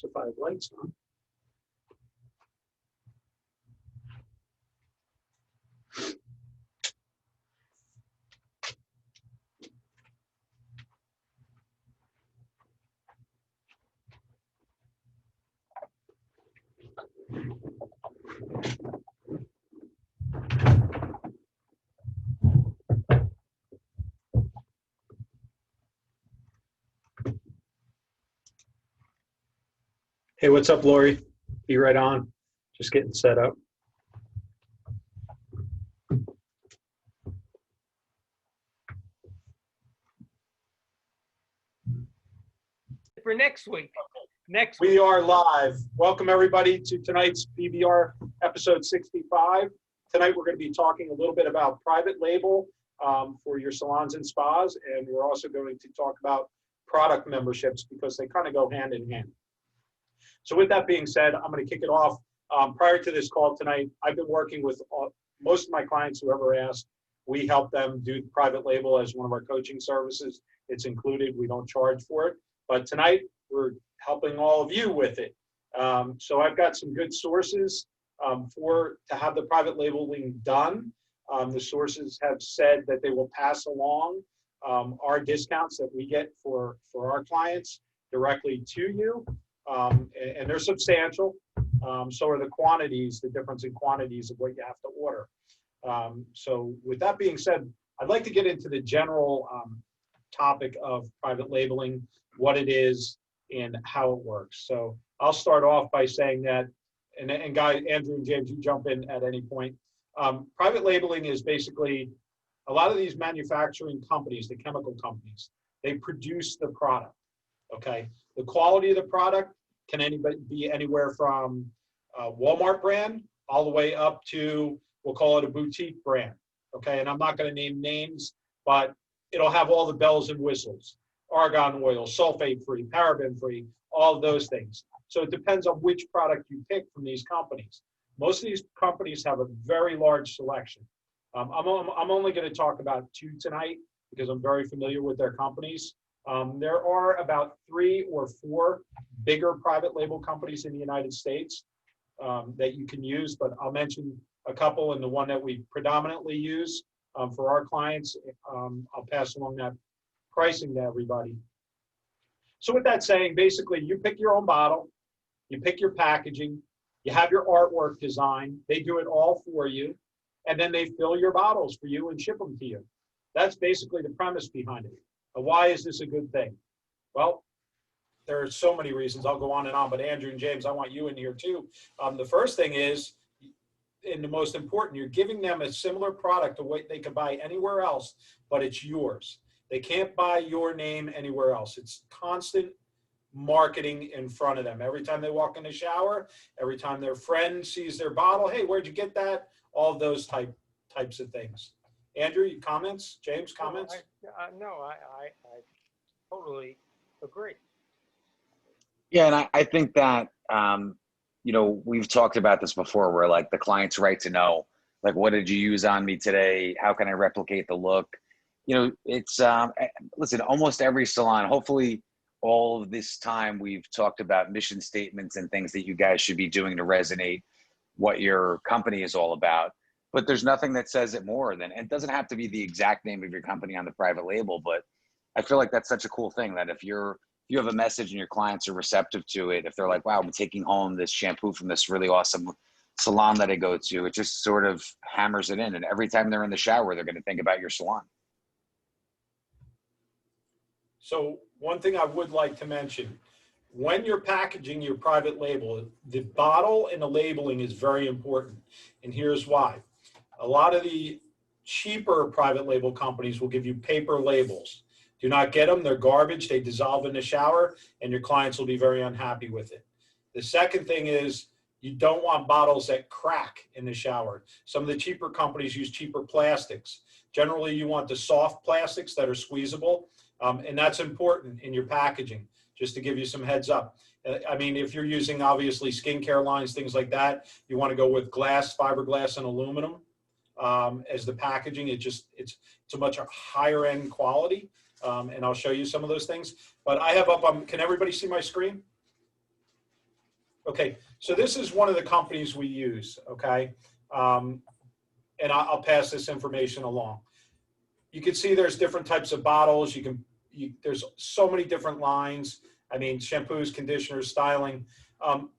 if I have lights on. Hey, what's up, Lori? Be right on. Just getting set up. For next week. We are live. Welcome, everybody, to tonight's PBR episode 65. Tonight, we're going to be talking a little bit about private label for your salons and spas, and we're also going to talk about product memberships because they kind of go hand in hand. So with that being said, I'm going to kick it off. Prior to this call tonight, I've been working with most of my clients who ever asked. We help them do private label as one of our coaching services. It's included. We don't charge for it. But tonight, we're helping all of you with it. So I've got some good sources to have the private labeling done. The sources have said that they will pass along our discounts that we get for our clients directly to you. And they're substantial. So are the quantities, the difference in quantities of what you have to order. So with that being said, I'd like to get into the general topic of private labeling, what it is and how it works. So I'll start off by saying that, and guys, Andrew and James, you jump in at any point. Private labeling is basically a lot of these manufacturing companies, the chemical companies, they produce the product, okay? The quality of the product can be anywhere from a Walmart brand all the way up to, we'll call it a boutique brand, okay? And I'm not gonna name names, but it'll have all the bells and whistles, argan oil, sulfate-free, paraben-free, all of those things. So it depends on which product you pick from these companies. Most of these companies have a very large selection. I'm only gonna talk about two tonight because I'm very familiar with their companies. There are about 3 or 4 bigger private label companies in the United States that you can use, but I'll mention a couple, and the one that we predominantly use for our clients, I'll pass along that pricing to everybody. So with that saying, basically you pick your own bottle, you pick your packaging, you have your artwork design, they do it all for you, and then they fill your bottles for you and ship them to you. That's basically the premise behind it. Why is this a good thing? Well, there are so many reasons. I'll go on and on, but Andrew and James, I want you in here too. The first thing is, and the most important, you're giving them a similar product to what they could buy anywhere else, but it's yours. They can't buy your name anywhere else. It's constant marketing in front of them. Every time they walk in the shower, every time their friend sees their bottle, hey, where'd you get that? All of those types of things. Andrew, comments? James, comments? No, I totally agree. Yeah, and I think that, you know, we've talked about this before where like the client's right to know, like, what did you use on me today? How can I replicate the look? You know, it's, listen, almost every salon, hopefully all of this time we've talked about mission statements and things that you guys should be doing to resonate what your company is all about. But there's nothing that says it more than, it doesn't have to be the exact name of your company on the private label, but I feel like that's such a cool thing that if you have a message and your clients are receptive to it, if they're like, wow, I'm taking home this shampoo from this really awesome salon that I go to, it just sort of hammers it in. And every time they're in the shower, they're going to think about your salon. So one thing I would like to mention, when you're packaging your private label, the bottle and the labeling is very important. And here's why. A lot of the cheaper private label companies will give you paper labels. Do not get them. They're garbage. They dissolve in the shower, and your clients will be very unhappy with it. The second thing is you don't want bottles that crack in the shower. Some of the cheaper companies use cheaper plastics. Generally, you want the soft plastics that are squeezable, and that's important in your packaging, just to give you some heads up. I mean, if you're using, obviously, skincare lines, things like that, you want to go with glass, fiberglass, and aluminum as the packaging. It's a much higher end quality. And I'll show you some of those things. But I have up, can everybody see my screen? Okay, so this is one of the companies we use, okay? And I'll pass this information along. You can see there's different types of bottles. There's so many different lines. I mean, shampoos, conditioners, styling.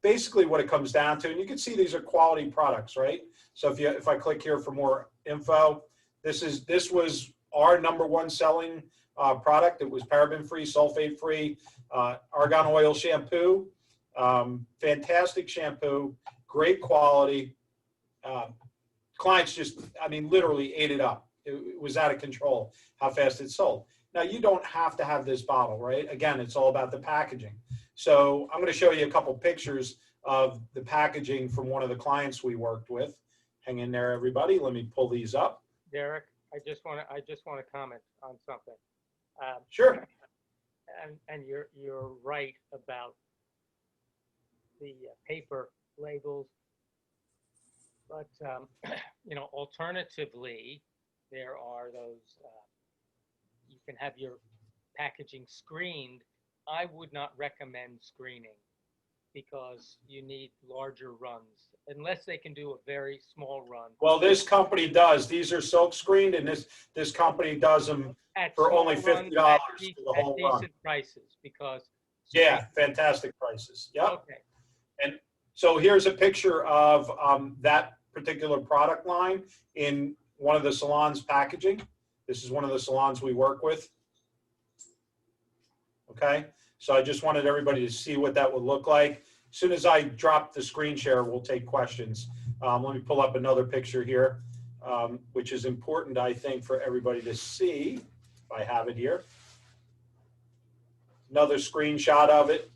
Basically what it comes down to, and you can see these are quality products, right? So if I click here for more info, this was our #1 selling product. It was paraben-free, sulfate-free, argan oil shampoo. Fantastic shampoo, great quality. Clients just, I mean, literally ate it up. It was out of control how fast it sold. Now, you don't have to have this bottle, right? Again, it's all about the packaging. So I'm going to show you a couple pictures of the packaging from one of the clients we worked with. Hang in there, everybody. Let me pull these up. Derek, I just want to comment on something. Sure. And you're right about the paper labels, but you know, alternatively, there are those. You can have your packaging screened. I would not recommend screening because you need larger runs, unless they can do a very small run. Well, this company does. These are silk screened, and this company does them At for small only $50 runs, for at the whole run. decent prices, because Yeah, fantastic prices. Yep. okay. And so here's a picture of that particular product line in one of the salons packaging. This is one of the salons we work with. Okay, so I just wanted everybody to see what that would look like. As soon as I drop the screen share, we'll take questions. Let me pull up another picture here, which is important, I think, for everybody to see, if I have it here. Another screenshot of it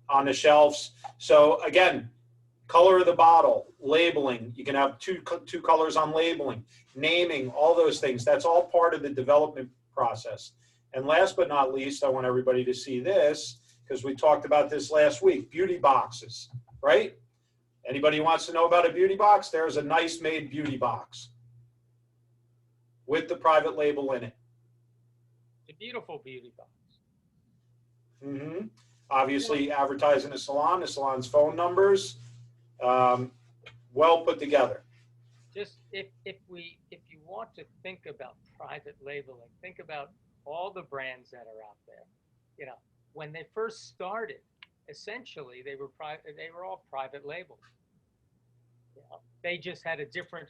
on the shelves. So again, color of the bottle, labeling. You can have two colors on labeling, naming, all those things. That's all part of the development process. And last but not least, I want everybody to see this, because we talked about this last week, beauty boxes, right? Anybody who wants to know about a beauty box? There's a nice made beauty box with the private label in it. It's a beautiful beauty box. Mm-hmm. Obviously advertising the salon's phone numbers, well put together. Just if you want to think about private labeling, think about all the brands that are out there. You know, when they first started, essentially they were all private labels. You know, they just had a different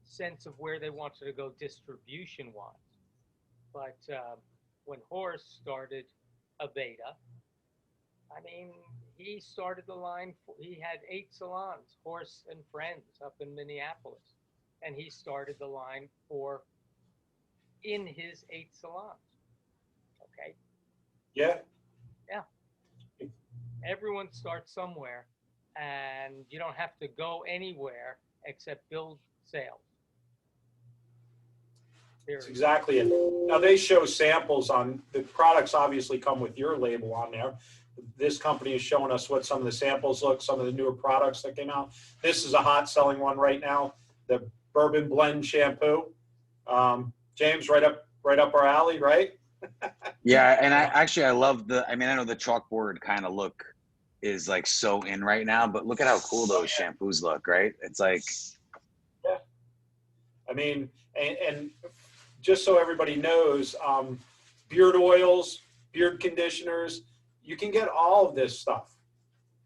sense of where they wanted to go distribution wise. But when Horst started Aveda, I mean, he started the line. He had 8 salons, Horst and Friends, up in Minneapolis, and he started the line in his 8 salons. Okay. Yeah. Yeah. Everyone starts somewhere, and you don't have to go anywhere except build sales. That's exactly it. Now they show samples on the products. Obviously, come with your label on there. This company is showing us what some of the samples look, some of the newer products that came out. This is a hot selling one right now, the Bourbon Blend shampoo. James, right up our alley, right? Yeah, and I love I know the chalkboard kind of look is like so in right now, but look at how cool those shampoos look, right? It's like, yeah. I mean, and just so everybody knows, beard oils, beard conditioners, you can get all of this stuff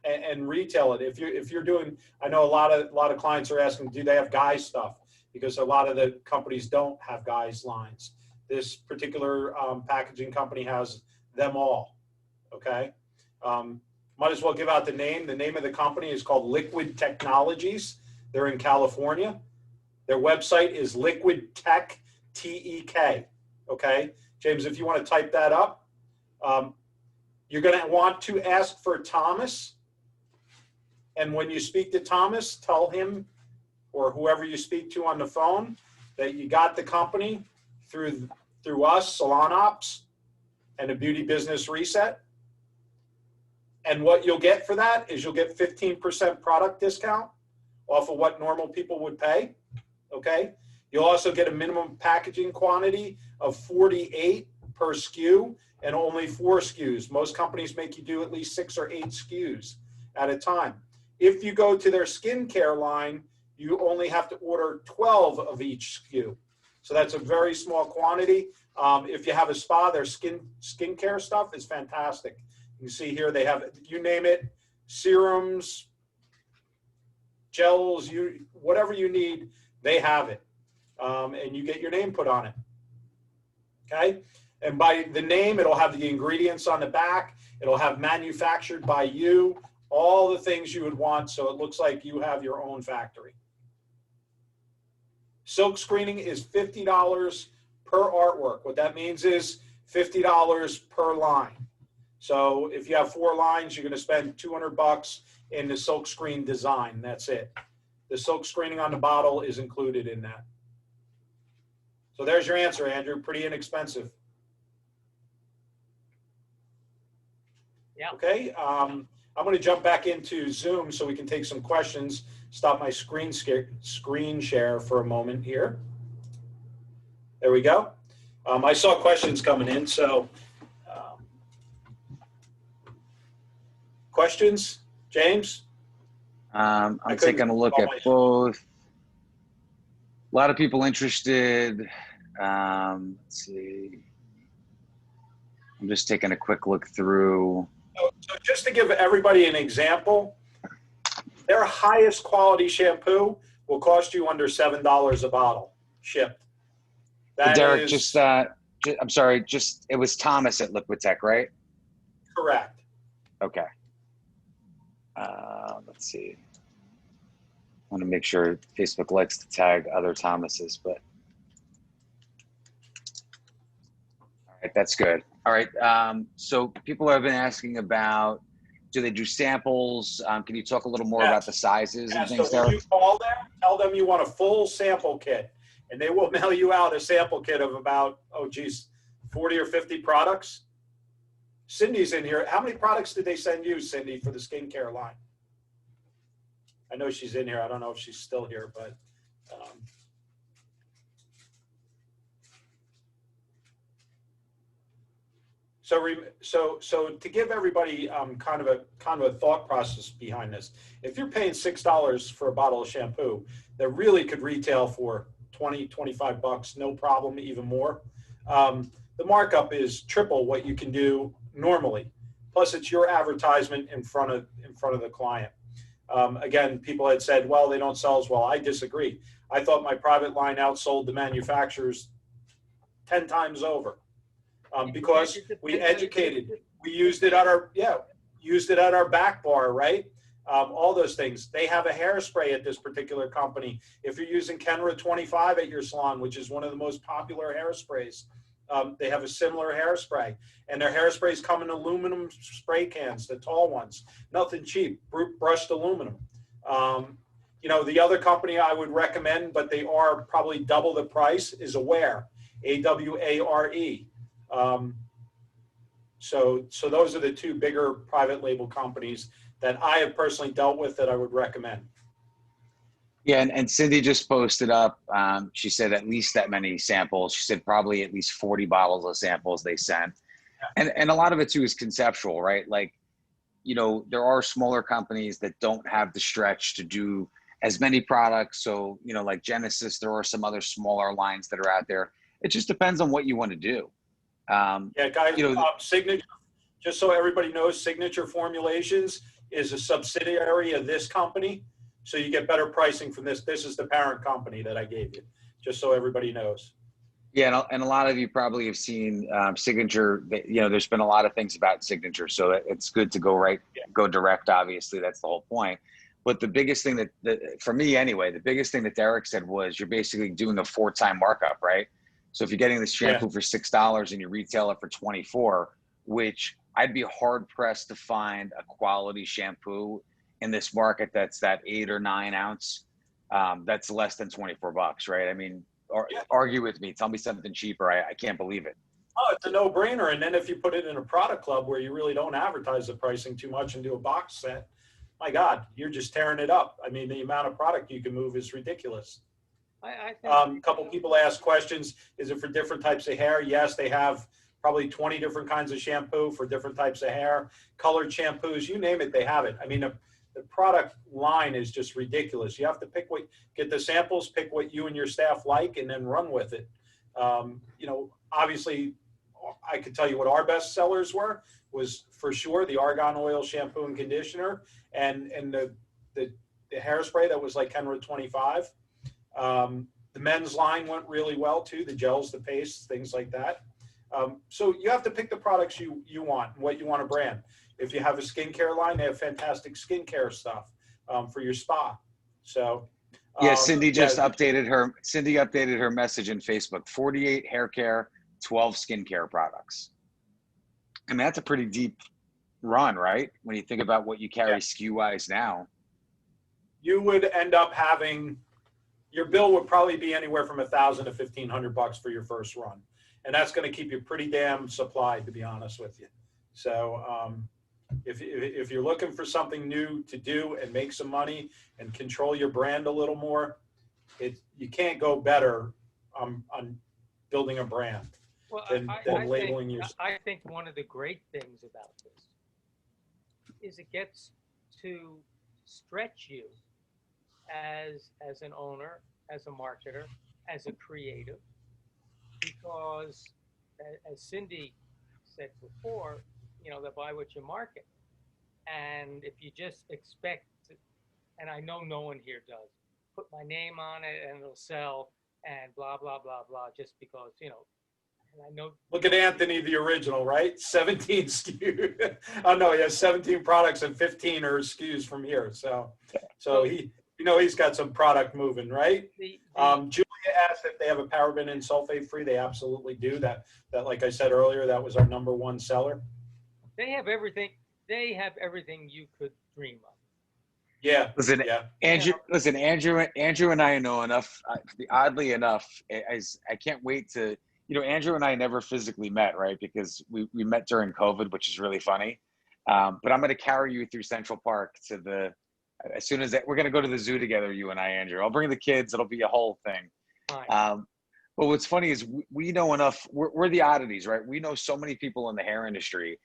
and retail it. If you're doing, I know a lot of clients are asking, do they have guys stuff? Because a lot of the companies don't have guys lines. This particular packaging company has them all. Okay. Might as well give out the name. The name of the company is called Liquid Technologies. They're in California. Their website is Liquid Tech, T-E-K. Okay. James, if you want to type that up, you're going to want to ask for Thomas. And when you speak to Thomas, tell him or whoever you speak to on the phone that you got the company through us, Salon Ops, and a Beauty Business Reset. And what you'll get for that is you'll get 15% product discount off of what normal people would pay. Okay. You'll also get a minimum packaging quantity of 48 per SKU and only 4 SKUs. Most companies make you do at least 6 or 8 SKUs. at a time. If you go to their skincare line, you only have to order 12 of each SKU. So that's a very small quantity. If you have a spa, their skincare stuff is fantastic. You see here they have, you name it, serums, gels, whatever you need, they have it. And you get your name put on it. Okay? And by the name, it'll have the ingredients on the back. It'll have manufactured by you, all the things you would want, so it looks like you have your own factory. Silk screening is $50 per artwork. What that means is $50 per line. So if you have 4 lines, you're going to spend $200 in the silk screen design. That's it. The silk screening on the bottle is included in that. So there's your answer, Andrew. Pretty inexpensive. Yeah. Okay. I'm going to jump back into Zoom so we can take some questions. Stop my screen share for a moment here. There we go. I saw questions coming in, so questions, James? I'm taking a look at both. A lot of people interested. Let's see. I'm just taking a quick look through. So just to give everybody an example, their highest quality shampoo will cost you under $7 a bottle shipped. That Derek, is I'm sorry, it was Thomas at Liquid-Tech, right? correct. Okay. Let's see. I want to make sure Facebook likes to tag other Thomases, but all right, that's good. All right. So people have been asking about, do they do samples? Can you talk a little more about the sizes and things So there? when you call them, tell them you want a full sample kit, and they will mail you out a sample kit of about, 40 or 50 products. Cindy's in here. How many products did they send you, Cindy, for the skincare line? I know she's in here. I don't know if she's still here, but so to give everybody kind of a thought process behind this, if you're paying $6 for a bottle of shampoo that really could retail for 20, 25 bucks, no problem, even more, the markup is triple what you can do normally. Plus, it's your advertisement in front of the client. Again, people had said, well, they don't sell as well. I disagree. I thought my private line outsold the manufacturers 10 times over. Because we educated, we used it at our back bar, right? All those things. They have a hairspray at this particular company. If you're using Kenra 25 at your salon, which is one of the most popular hairsprays, they have a similar hairspray, and their hairsprays come in aluminum spray cans, the tall ones. Nothing cheap, brushed aluminum. The other company I would recommend, but they are probably double the price, is Aware, A-W-A-R-E. So those are the 2 bigger private label companies that I have personally dealt with that I would recommend. Yeah, and Cindy just posted up, she said at least that many samples. She said probably at least 40 bottles of samples they sent. And a lot of it too is conceptual, right? Like, there are smaller companies that don't have the stretch to do as many products. So, like Genesis, there are some other smaller lines that are out there. It just depends on what you want to do. Guys, Signature, just so everybody knows, Signature Formulations is a subsidiary of this company. So you get better pricing from this. This is the parent company that I gave you, just so everybody knows. Yeah, and a lot of you probably have seen Signature. There's been a lot of things about Signature, so it's good to go direct. Obviously, that's the whole point. But the biggest thing that for me anyway, the biggest thing that Derek said was you're basically doing a 4-time markup, right? So if you're getting this shampoo for $6 and you retail it for $24, which I'd be hard pressed to find a quality shampoo in this market that's that 8 or 9 ounce, that's less than $24, right? I mean, argue with me, tell me something cheaper. I can't believe it. Oh, it's a no-brainer. And then if you put it in a product club where you really don't advertise the pricing too much and do a box set, my God, you're just tearing it up. I mean, the amount of product you can move is ridiculous. I think A couple people ask questions. Is it for different types of hair? Yes, they have probably 20 different kinds of shampoo for different types of hair, colored shampoos, you name it, they have it. I mean, the product line is just ridiculous. You have to get the samples, pick what you and your staff like, and then run with it. You know, obviously, I could tell you what our best sellers was for sure the argan oil shampoo and conditioner, and the hairspray that was like Kenwood 25. The men's line went really well too, the gels, the pastes, things like that. So you have to pick the products you want and what you want to brand. If you have a skincare line, they have fantastic skincare stuff for your spa. So yeah, Cindy updated her message in Facebook. 48 hair care, 12 skincare products. I mean, that's a pretty deep run, right? When you think about what you carry SKU wise now. You would end up having, your bill would probably be anywhere from $1,000 to $1,500 for your first run. And that's going to keep you pretty damn supplied, to be honest with you. So if you're looking for something new to do and make some money and control your brand a little more, you can't go better on building a brand than labeling your. I think one of the great things about this is it gets to stretch you as an owner, as a marketer, as a creative, because as Cindy said before, you know, they buy what you market. And if you just expect to, and I know no one here does, put my name on it and it'll sell and blah, blah, blah, blah, just because, you know, and I know. Look at Anthony, the original, right? 17 SKUs. Oh no, he has 17 products and 15 are SKUs from here. So he, you know, he's got some product moving, right? Julia asked if they have a paraben and sulfate free. They absolutely do. That, like I said earlier, that was our #1 seller. They have everything. They have everything you could dream of. Yeah. Listen, yeah. Andrew. Listen, Andrew and I know enough. Oddly enough, as I can't wait to. You know, Andrew and I never physically met, right? Because we met during COVID, which is really funny. But I'm going to carry you through Central Park to as soon as we're going to go to the zoo together, you and I, Andrew. I'll bring the kids. It'll be a whole thing. But what's funny is we know enough. We're the oddities, right? We know so many people in the hair industry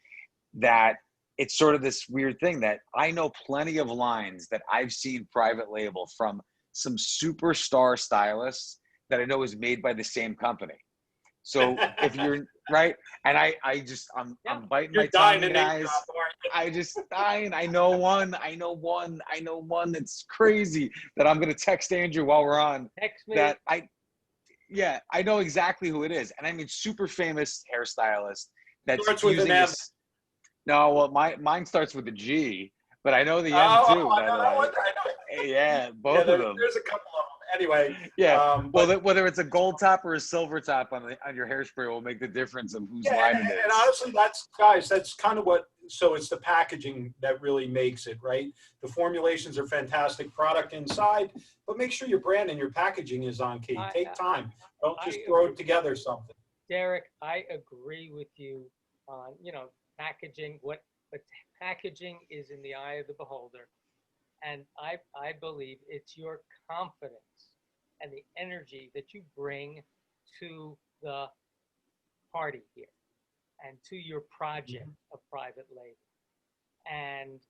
that it's sort of this weird thing that I know plenty of lines that I've seen private label from some superstar stylists that I know is made by the same company. So if you're right, and I'm biting my tongue, guys. I just dying. I know one that's crazy that I'm gonna text Andrew while we're on. Text me. That I know exactly who it is, and I mean super famous hairstylist that's starts with using an M. this. No, well, mine starts with a G, but I know the M too. I know. Yeah, both of them. There's a couple of them. Anyway. Yeah. Whether it's a gold top or a silver top on your hairspray will make the difference of whose line it is. And honestly, that's kind of what. So it's the packaging that really makes it, right? The formulations are fantastic, product inside, but make sure your brand and your packaging is on key. Take time. Don't just throw together something. Derek, I agree with you on, you know, packaging. But packaging is in the eye of the beholder. And I believe it's your confidence and the energy that you bring to the party here and to your project of private label. And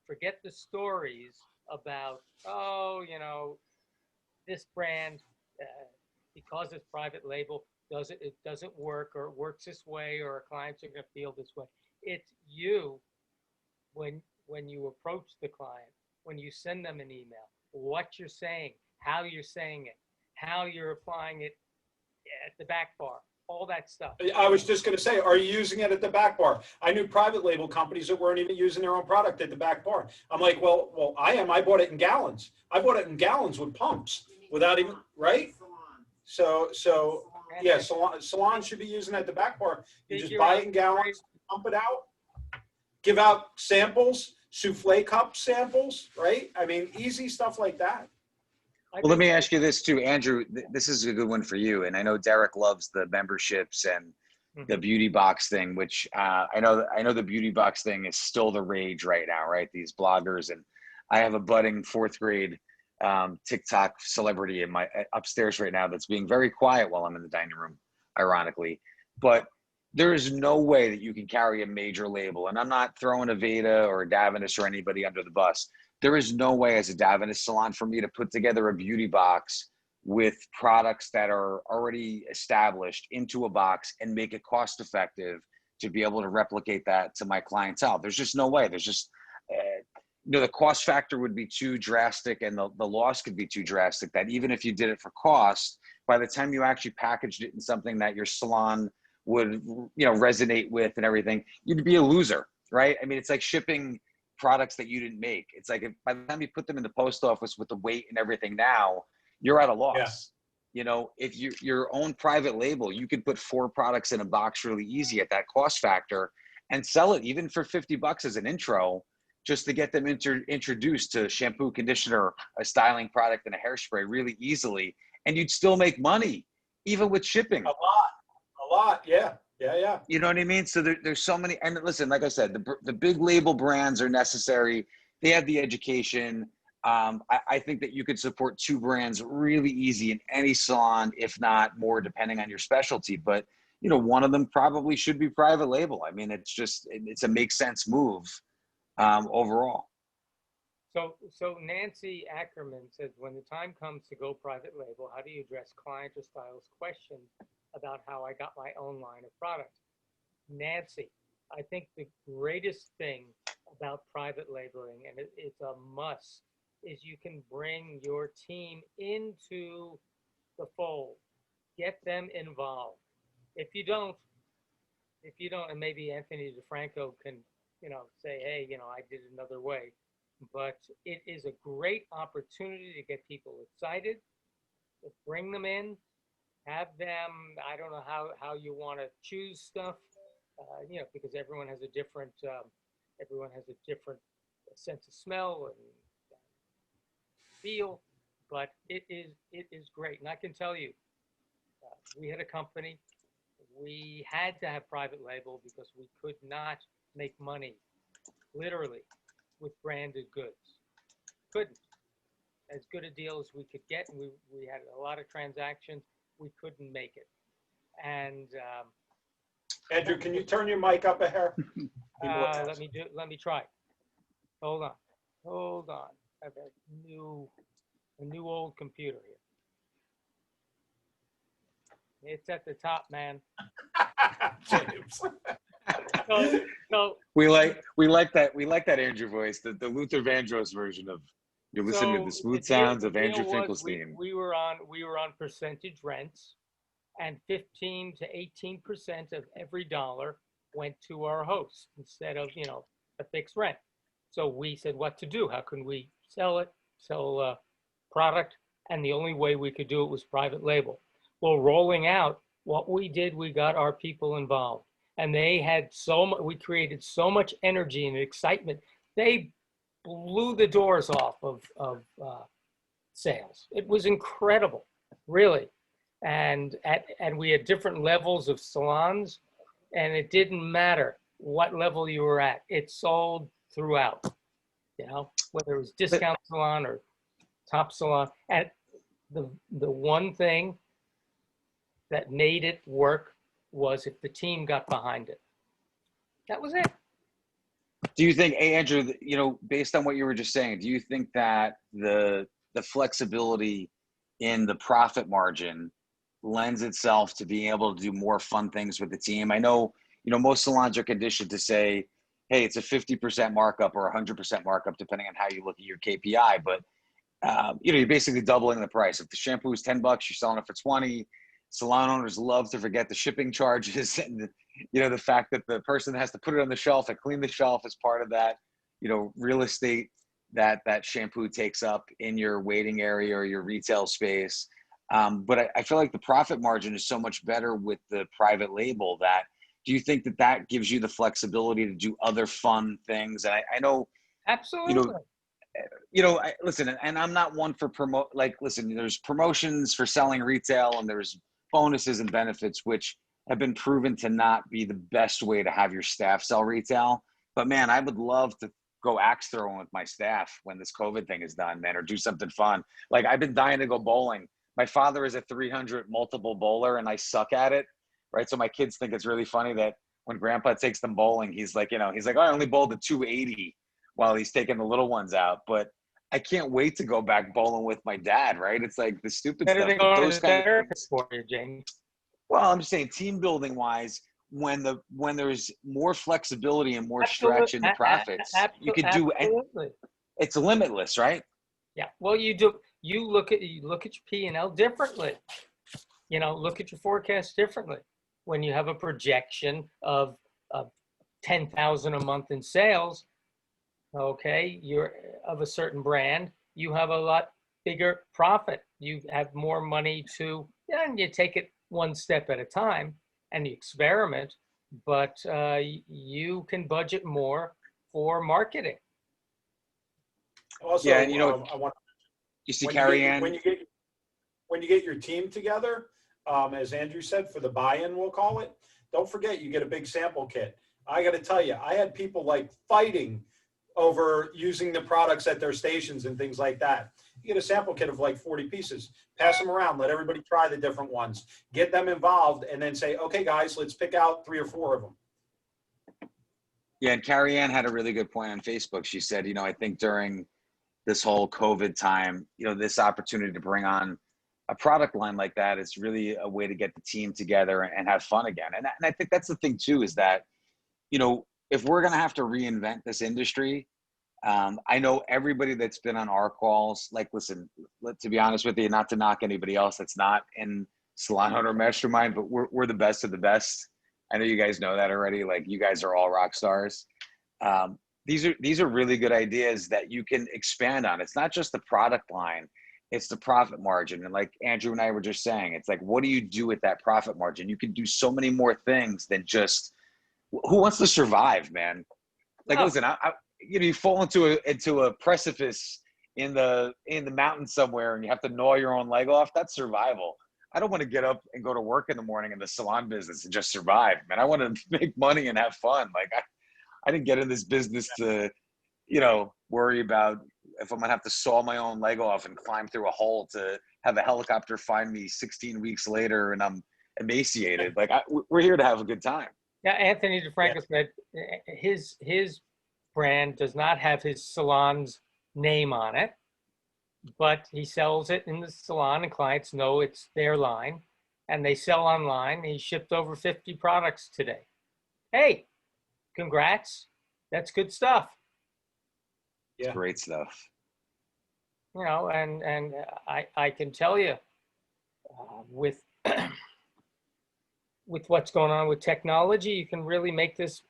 forget the stories about, oh, you know, this brand, because it's private label, it doesn't work, or it works this way, or our clients are going to feel this way. It's you when you approach the client, when you send them an email, what you're saying, how you're saying it, how you're applying it at the back bar, all that stuff. I was just going to say, are you using it at the back bar? I knew private label companies that weren't even using their own product at the back bar. I'm like, well, I am. I bought it in gallons. I bought it in gallons with pumps without even, right? So yeah, salons should be using it at the back bar. You just buy it in gallons, pump it out, give out samples, souffle cup samples, right? I mean, easy stuff like that. Well, let me ask you this too, Andrew. This is a good one for you. And I know Derek loves the memberships and the beauty box thing, which I know the beauty box thing is still the rage right now, right? These bloggers, and I have a budding 4th grade TikTok celebrity in my upstairs right now that's being very quiet while I'm in the dining room, ironically. But there is no way that you can carry a major label. And I'm not throwing Aveda or Davinis or anybody under the bus. There is no way as a Davinis salon for me to put together a beauty box with products that are already established into a box and make it cost effective to be able to replicate that to my clientele. There's just no way. There's just, the cost factor would be too drastic, and the loss could be too drastic, that even if you did it for cost, by the time you actually packaged it in something that your salon would, resonate with and everything, you'd be a loser, right? I mean, it's like shipping products that you didn't make. It's like, if by the time you put them in the post office with the weight and everything now, you're at a loss. Yeah. If your own private label, you could put 4 products in a box really easy at that cost factor and sell it even for $50 as an intro, just to get them introduced to shampoo, conditioner, a styling product, and a hairspray really easily. And you'd still make money, even with shipping. A lot. Yeah. You know what I mean? So there's so many. And listen, like I said, the big label brands are necessary. They have the education. I think that you could support 2 brands really easy in any salon, if not more, depending on your specialty. But, one of them probably should be private label. I mean, it's a make sense move overall. So Nancy Ackerman says, when the time comes to go private label, how do you address client or stylist questions about how I got my own line of product? Nancy, I think the greatest thing about private labeling, and it's a must, is you can bring your team into the fold, get them involved. If you don't, and maybe Anthony DeFranco can, say, hey, I did it another way. But it is a great opportunity to get people excited, to bring them in, have them, I don't know how you want to choose stuff, because everyone has a different sense of smell and feel, but it is great. And I can tell you, we had a company, we had to have private label because we could not make money, literally, with branded goods. Couldn't. As good a deal as we could get, and we had a lot of transactions, we couldn't make it. And Andrew, can you turn your mic up a hair? let me try. Hold on. I have a new old computer here. It's at the top, man. James. So we like that Andrew voice, the Luther Vandross version of, you're listening to the smooth sounds of Andrew Finkelstein. We were on percentage rents, and 15 to 18% of every dollar went to our host instead of a fixed rent. So we said what to do. How can we sell product? And the only way we could do it was private label. Well, rolling out, what we did, we got our people involved. And they had we created so much energy and excitement. They blew the doors off of sales. It was incredible, really. And we had different levels of salons, and it didn't matter what level you were at. It sold throughout, whether it was discount salon or top salon. And the one thing that made it work was if the team got behind it. That was it. Do you think, hey, Andrew, based on what you were just saying, do you think that the flexibility in the profit margin lends itself to being able to do more fun things with the team? I know, most salons are conditioned to say, hey, it's a 50% markup or 100% markup, depending on how you look at your KPI. But, you're basically doubling the price. If the shampoo is $10, you're selling it for 20. Salon owners love to forget the shipping charges and the fact that the person has to put it on the shelf and clean the shelf as part of that, real estate that shampoo takes up in your waiting area or your retail space. But I feel like the profit margin is so much better with the private label. Do you think that gives you the flexibility to do other fun things? And I know, absolutely. Listen, and I'm not one for there's promotions for selling retail, and there's bonuses and benefits, which have been proven to not be the best way to have your staff sell retail. But man, I would love to go axe throwing with my staff when this COVID thing is done, man, or do something fun. Like, I've been dying to go bowling. My father is a 300 multiple bowler, and I suck at it. right? So my kids think it's really funny that when grandpa takes them bowling, he's like, oh, I only bowled a 280 while he's taking the little ones out. But I can't wait to go back bowling with my dad, right? It's like the stupid Better stuff, than but going to those the kind of therapist things. for you, Jamie. Well, I'm just saying team building wise, when there's more flexibility and more stretch in the Absolutely, profits, you could do, and absolutely. it's limitless, right? Yeah. Well, you do. You look at your P&L differently. Look at your forecast differently. When you have a projection of 10,000 a month in sales, okay, you're of a certain brand, you have a lot bigger profit. You have more money and you take it one step at a time and you experiment, but you can budget more for marketing. Also, Yeah, and I want you see when Carrie you get Ann. when you get your team together, as Andrew said, for the buy-in, we'll call it. Don't forget, you get a big sample kit. I got to tell you, I had people like fighting over using the products at their stations and things like that. You get a sample kit of like 40 pieces, pass them around, let everybody try the different ones, get them involved, and then say, okay, guys, let's pick out 3 or 4 of them. Yeah, and Carrie Ann had a really good point on Facebook. She said, I think during this whole COVID time, this opportunity to bring on a product line like that is really a way to get the team together and have fun again. And I think that's the thing too, is that, if we're going to have to reinvent this industry, I know everybody that's been on our calls, like, listen, to be honest with you, not to knock anybody else that's not in Salon Owner Mastermind, but we're the best of the best. I know you guys know that already. Like, you guys are all rock stars. These are really good ideas that you can expand on. It's not just the product line, it's the profit margin. And like Andrew and I were just saying, it's like, what do you do with that profit margin? You can do so many more things than just, who wants to survive, man? Like, listen, you fall into a precipice in the mountain somewhere and you have to gnaw your own leg off. That's survival. I don't want to get up and go to work in the morning in the salon business and just survive, man. I want to make money and have fun. Like, I didn't get in this business to, worry about if I'm gonna have to saw my own leg off and climb through a hole to have a helicopter find me 16 weeks later and I'm emaciated. Like, we're here to have a good time. Yeah, Anthony DeFranco said his brand does not have his salon's name on it, but he sells it in the salon and clients know it's their line and they sell online. He shipped over 50 products today. Hey, congrats. That's good stuff. Yeah. It's great stuff. And I can tell you with what's going on with technology, you can really make this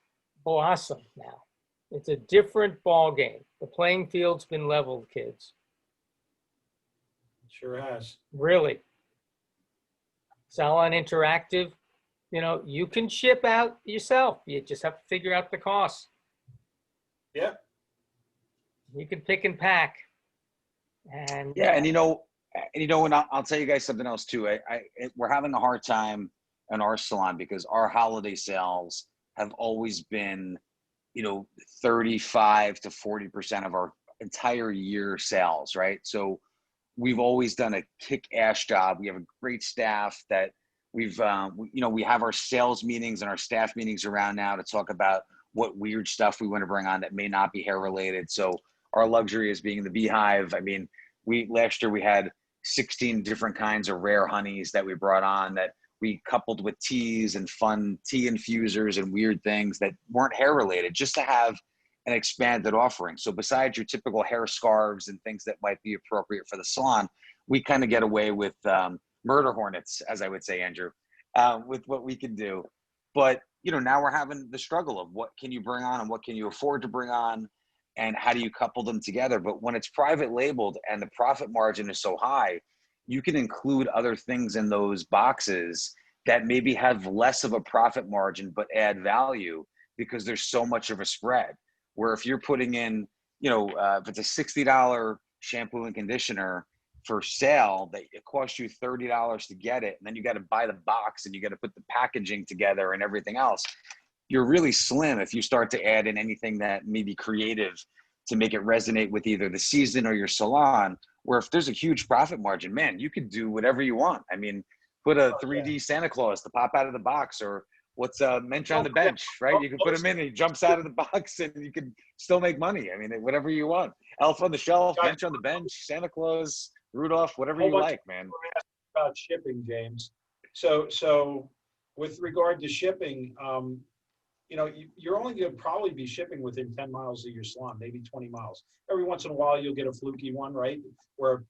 blossom now. It's a different ball game. The playing field's been leveled, kids. It sure has. Really. Salon Interactive, you can ship out yourself. You just have to figure out the cost. Yeah. You can pick and pack. And yeah, and and I'll tell you guys something else too. We're having a hard time in our salon because our holiday sales have always been, 35 to 40% of our entire year sales, right? So we've always done a kick-ass job. We have a great staff that we have our sales meetings and our staff meetings around now to talk about what weird stuff we want to bring on that may not be hair related. So our luxury is being the beehive. I mean, last year we had 16 different kinds of rare honeys that we brought on that we coupled with teas and fun tea infusers and weird things that weren't hair related, just to have an expanded offering. So besides your typical hair scarves and things that might be appropriate for the salon, we kind of get away with murder hornets, as I would say, Andrew, with what we can do. But, now we're having the struggle of what can you bring on and what can you afford to bring on and how do you couple them together? But when it's private labeled and the profit margin is so high, you can include other things in those boxes that maybe have less of a profit margin but add value because there's so much of a spread. Where if you're putting in, if it's a $60 shampoo and conditioner for sale, that it costs you $30 to get it, and then you got to buy the box and you got to put the packaging together and everything else, you're really slim if you start to add in anything that may be creative to make it resonate with either the season or your salon, where if there's a huge profit margin, man, you could do whatever you want. I mean, put a Oh, yeah. 3D Santa Claus to pop out of the box, or what's Mensch on the bench, right? You can put him in and he jumps out of the box and you can still make money. I mean, whatever you want. Elf on the shelf, Got Mensch on the bench, Santa Claus, Rudolph, a whatever whole you bunch like, man. about shipping, James. So with regard to shipping, you know, you're only going to probably be shipping within 10 miles of your salon, maybe 20 miles. Every once in a while, you'll get a fluky one, right? Where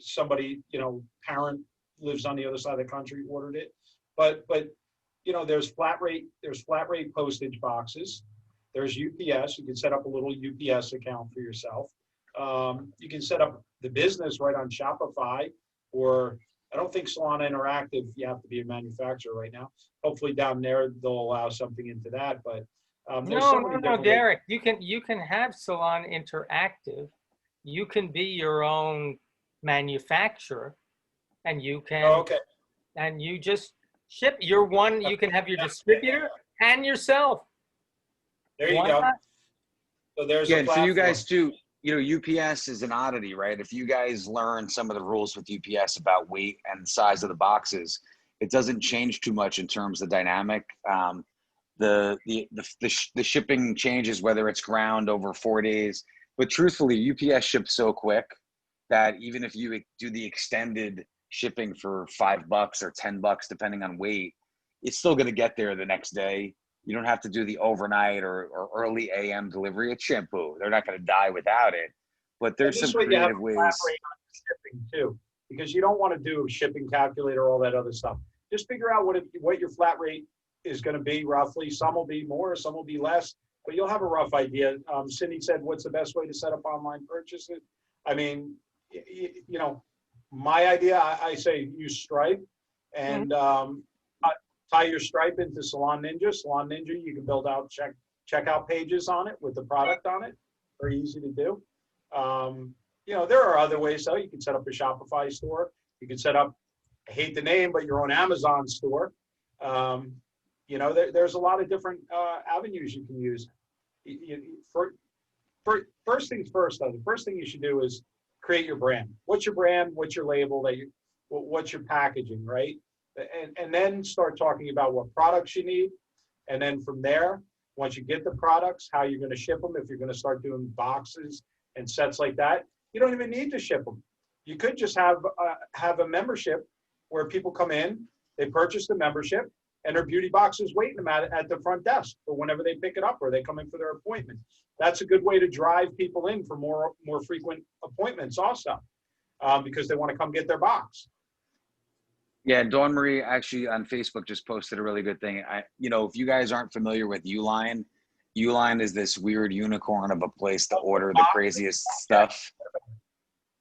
somebody, you know, parent lives on the other side of the country, ordered it. But you know, there's flat rate postage boxes. There's UPS. You can set up a little UPS account for yourself. You can set up the business right on Shopify, or I don't think Salon Interactive, you have to be a manufacturer right now. Hopefully down there, they'll allow something into that, but there's so many No, different ways. Derek, you can have Salon Interactive. You can be your own manufacturer, and you can, Oh, okay, and you just ship. You're one, you can have your distributor and yourself. there you Why go. not? So there's Yeah, a and for you platform. guys too, you know, UPS is an oddity, right? If you guys learn some of the rules with UPS about weight and size of the boxes, it doesn't change too much in terms of dynamic. The shipping changes whether it's ground over 4 days, but truthfully, UPS ships so quick that even if you do the extended shipping for $5 or $10, depending on weight, it's still going to get there the next day. You don't have to do the overnight or early AM delivery. It's shampoo. They're not going to die without it. But And there's some this way you have creative a flat ways. rate on shipping too, because you don't want to do a shipping calculator, all that other stuff. Just figure out what your flat rate is going to be roughly. Some will be more, some will be less, but you'll have a rough idea. Cindy said, what's the best way to set up online purchases? I mean, you know, my idea, I say use Stripe, and tie your Stripe into Salon Ninja. Salon Ninja, you can build out checkout pages on it with the product on it. Very easy to do. You know, there are other ways though. You can set up a Shopify store. You can set up, I hate the name, but your own Amazon store. You know, there's a lot of different avenues you can use. First things first, though, the first thing you should do is create your brand. What's your brand? What's your label? What's your packaging, right? And then start talking about what products you need. And then from there, once you get the products, how you're going to ship them. If you're going to start doing boxes and sets like that, you don't even need to ship them. You could just have a membership where people come in, they purchase the membership, and their beauty box is waiting them at the front desk for whenever they pick it up or they come in for their appointment. That's a good way to drive people in for more frequent appointments also, because they want to come get their box. Yeah, Dawn Marie actually on Facebook just posted a really good thing. You know, if you guys aren't familiar with Uline, Uline is this weird unicorn of a place to order the craziest stuff.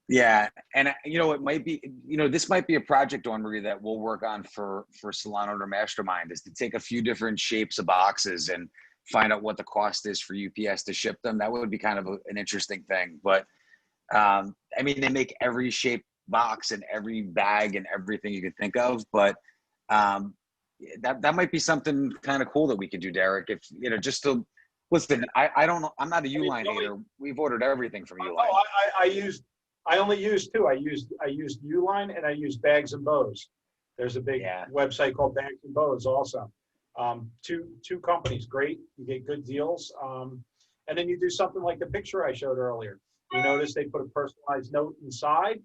Yeah, and you know, it might be, you know, this might be a project, Dawn Marie, that we'll work on for Salon Owner Mastermind, is to take a few different shapes of boxes and find out what the cost is for UPS to ship them. That would be kind of an interesting thing. But I mean, they make every shape box and every bag and everything you could think of, but that might be something kind of cool that we could do, Derek. If you know, just to listen, I don't know, I'm not a Uline hater. We've ordered everything from Uline. Oh, I only used two. I used Uline and I used Bags and Bows. There's a big website called Bags and Bows also. Two companies, great. You get good deals. And then you do something like the picture I showed earlier. You notice they put a personalized note inside,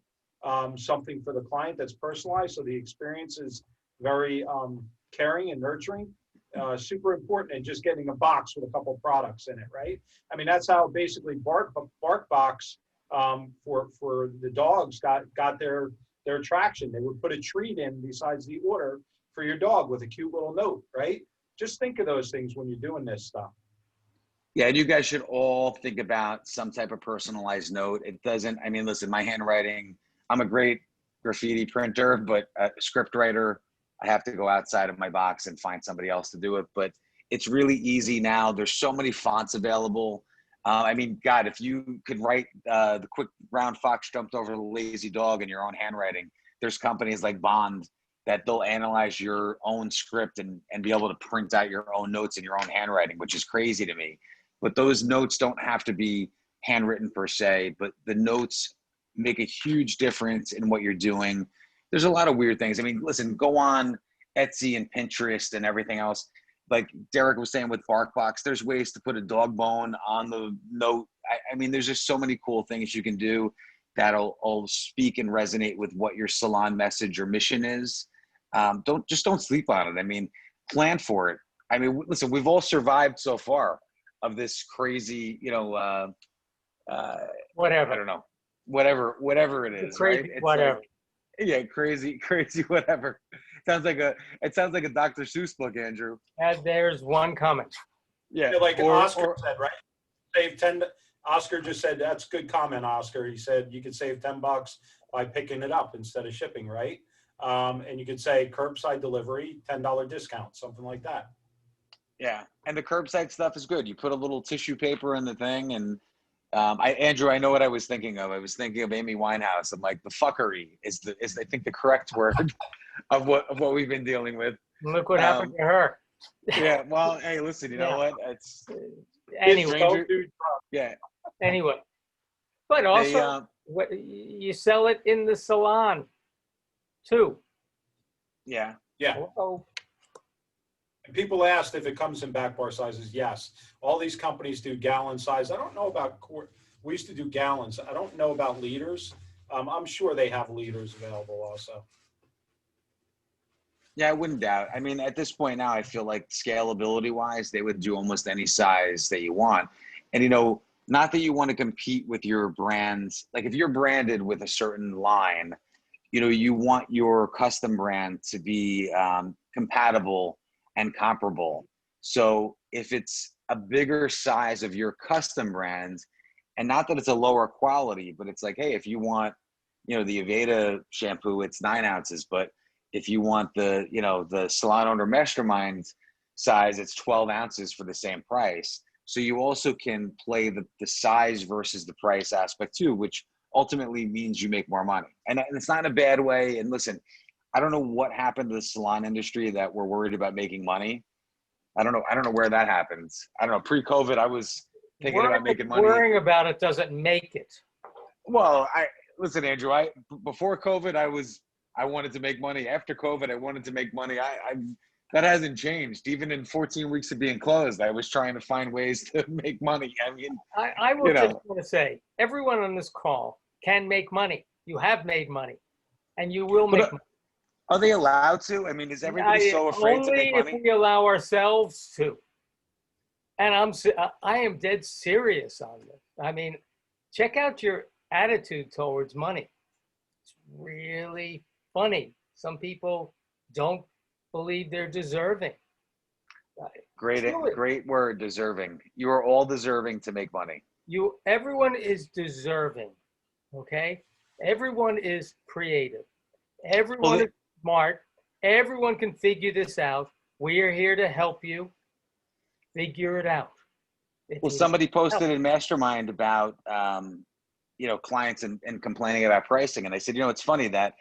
something for the client that's personalized, so the experience is very caring and nurturing. Super important, and just getting a box with a couple of products in it, right? I mean, that's how basically BarkBox for the dogs got their attraction. They would put a treat in besides the order for your dog with a cute little note, right? Just think of those things when you're doing this stuff. Yeah, and you guys should all think about some type of personalized note. It doesn't, I mean, listen, my handwriting, I'm a great graffiti printer, but a script writer, I have to go outside of my box and find somebody else to do it. But it's really easy now. There's so many fonts available. I mean, God, if you could write the quick brown fox jumped over the lazy dog in your own handwriting, there's companies like Bond that they'll analyze your own script and be able to print out your own notes in your own handwriting, which is crazy to me. But those notes don't have to be handwritten per se, but the notes make a huge difference in what you're doing. there's a lot of weird things. I mean, listen, go on Etsy and Pinterest and everything else. Like Derek was saying with BarkBox, there's ways to put a dog bone on the note. I mean, there's just so many cool things you can do that'll speak and resonate with what your salon message or mission is. Don't sleep on it. I mean, plan for it. I mean, listen, we've all survived so far of this crazy, Whatever. I don't know, whatever it is, Crazy, right? It's whatever. like, yeah, crazy, whatever. It sounds like a Dr. Seuss book, Andrew. And there's one comment. Yeah, Like Oscar said, right? Save 10. Oscar just said, that's a good comment, Oscar. He said you could save $10 by picking it up instead of shipping, right? And you could say curbside delivery, $10 discount, something like that. Yeah, and the curbside stuff is good. You put a little tissue paper in the thing, and Andrew, I know what I was thinking of. I was thinking of Amy Winehouse. I'm like, the fuckery is I think the correct word of what we've been dealing with. Look what happened to her. Yeah, well, hey, listen, you know what? It's Anyway, yeah. anyway, but also you sell it in the salon too. Yeah. Yeah. Oh, And people asked if it comes in back bar sizes. Yes. All these companies do gallon size. I don't know about we used to do gallons. I don't know about liters. I'm sure they have liters available also. Yeah, I wouldn't doubt. I mean, at this point now, I feel like scalability wise, they would do almost any size that you want. And, not that you want to compete with your brands. Like if you're branded with a certain line, you want your custom brand to be compatible and comparable. So if it's a bigger size of your custom brand, and not that it's a lower quality, but it's like, hey, if you want, the Aveda shampoo, it's 9 ounces, but if you want the Salon Owner Mastermind size, it's 12 ounces for the same price. So you also can play the size versus the price aspect too, which ultimately means you make more money. And it's not in a bad way. And listen, I don't know what happened to the salon industry that we're worried about making money. I don't know where that happens. I don't know. Pre-COVID, I was thinking about making money. Worrying about it doesn't make it. Well, listen, Andrew, before COVID, I wanted to make money. After COVID, I wanted to make money. That hasn't changed. Even in 14 weeks of being closed, I was trying to find ways to make money. I mean, I will just want to say, everyone on this call can make money. You have made money, and you will make money. Are they allowed to? I mean, is everybody so afraid to make money? Only if we allow ourselves to. And I am dead serious on this. I mean, check out your attitude towards money. It's really funny. Some people don't believe they're deserving. Great word, deserving. You are all deserving to make money. Everyone is deserving, okay? Everyone is creative. Everyone is smart. Everyone can figure this out. We are here to help you figure it out. Somebody posted in Mastermind about, clients and complaining about pricing. And I said, it's funny that,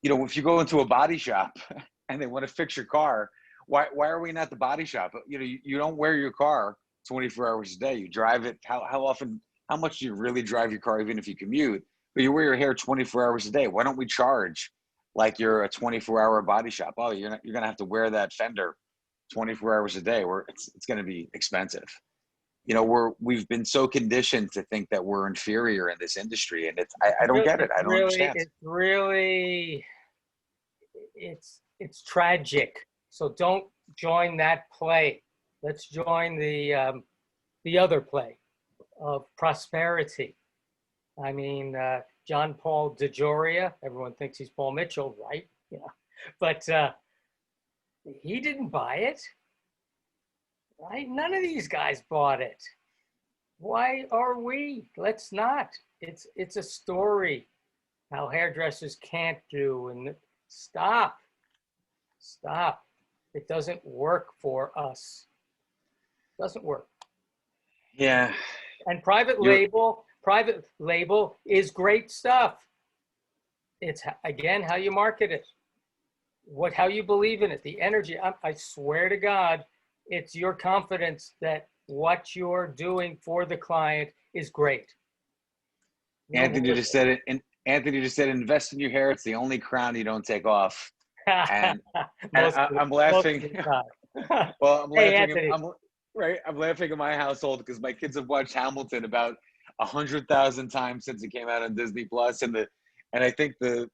if you go into a body shop and they want to fix your car, why are we not the body shop? You don't wear your car 24 hours a day. You drive it. How much do you really drive your car, even if you commute? But you wear your hair 24 hours a day. Why don't we charge like you're a 24-hour body shop? Oh, you're going to have to wear that fender 24 hours a day, where it's going to be expensive. We've been so conditioned to think that we're inferior in this industry, and I don't get it. I don't understand. It's really, it's tragic. So don't join that play. Let's join the other play of prosperity. I mean, John Paul DeJoria, everyone thinks he's Paul Mitchell, right? Yeah, but he didn't buy it, right? None of these guys bought it. Why are we? Let's not. It's a story how hairdressers can't do, and stop. It doesn't work for us. It doesn't work. Yeah. And private label is great stuff. It's, again, how you market it, how you believe in it, the energy. I swear to God, it's your confidence that what you're doing for the client is great. Anthony just said it. Anthony just said, invest in your hair. It's the only crown you don't take off. And, Most of the- I'm most of laughing. the time. Well, I'm Hey, laughing. Anthony. I'm laughing in my household because my kids have watched Hamilton about 100,000 times since it came out on Disney Plus, and I think the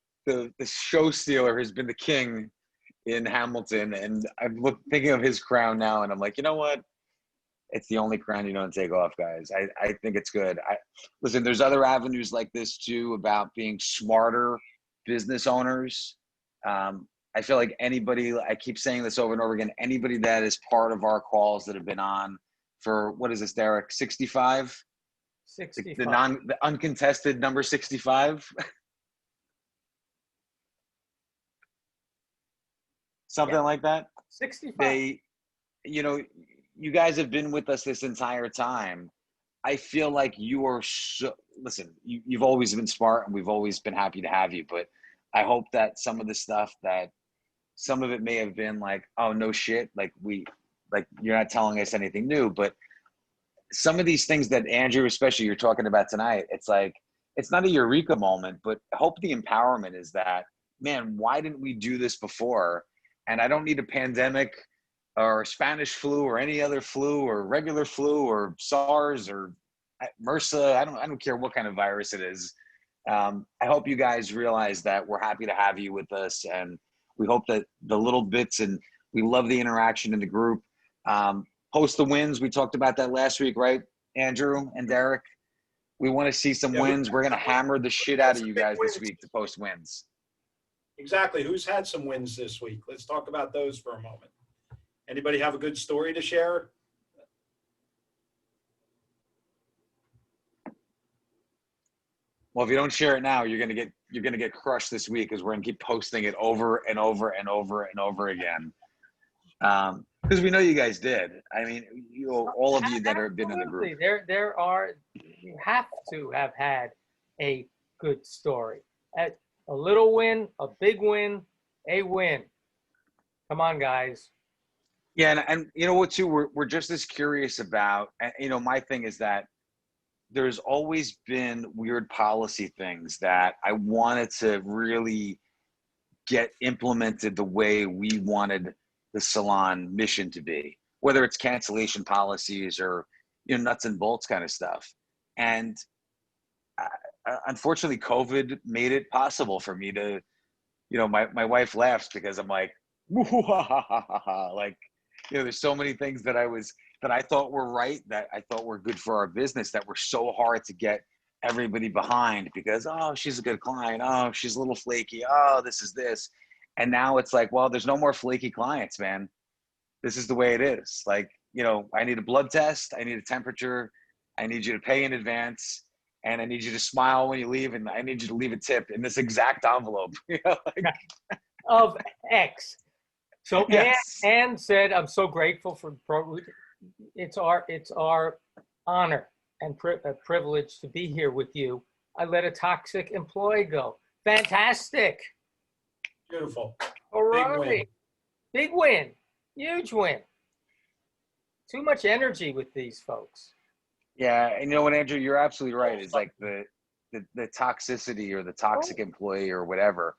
show stealer has been the king in Hamilton, and I'm thinking of his crown now, and I'm like, you know what? It's the only crown you don't take off, guys. I think it's good. Listen, there's other avenues like this too about being smarter business owners. I feel like anybody, I keep saying this over and over again, anybody that is part of our calls that have been on for, what is this, Derek, 65? 65. The uncontested number 65? Something Yeah. like that. 65. You guys have been with us this entire time. I feel like you are listen, you've always been smart and we've always been happy to have you, but I hope that some of the stuff some of it may have been like, oh, no shit. Like you're not telling us anything new, but some of these things that Andrew, especially you're talking about tonight, it's like, it's not a eureka moment, but I hope the empowerment is that, man, why didn't we do this before? And I don't need a pandemic or Spanish flu or any other flu or regular flu or SARS or MRSA. I don't care what kind of virus it is. I hope you guys realize that we're happy to have you with us, and we hope that the little bits, and we love the interaction in the group. Post the wins. We talked about that last week, right, Andrew and Derek? We want to see some wins. We're going to hammer the shit out of you guys this week to post wins. Exactly. Who's had some wins this week? Let's talk about those for a moment. Anybody have a good story to share? Well, if you don't share it now, you're gonna get crushed this week because we're gonna keep posting it over and over and over and over again. Because we know you guys did. I mean, all of you that have been in the group. You have to have had a good story. A little win, a big win, a win. Come on, guys. Yeah, and you know what too? We're just as curious about. My thing is that there's always been weird policy things that I wanted to really get implemented the way we wanted the salon mission to be, whether it's cancellation policies or nuts and bolts kind of stuff. And unfortunately, COVID made it possible for me to, my wife laughs because I'm like, like, there's so many things that I thought were right, that I thought were good for our business, that were so hard to get everybody behind because, oh, she's a good client. Oh, she's a little flaky. Oh, this is this. And now it's like, well, there's no more flaky clients, man. This is the way it is. Like, I need a blood test. I need a temperature. I need you to pay in advance. And I need you to smile when you leave. And I need you to leave a tip in this exact envelope. Of X. So yes. Ann said, I'm so grateful for it's our honor and privilege to be here with you. I let a toxic employee go. Fantastic. Beautiful. All right. Big win. Big win. Huge win. Too much energy with these folks. Yeah, and you know what, Andrew, you're absolutely right. It's like the toxicity or the toxic employee or whatever.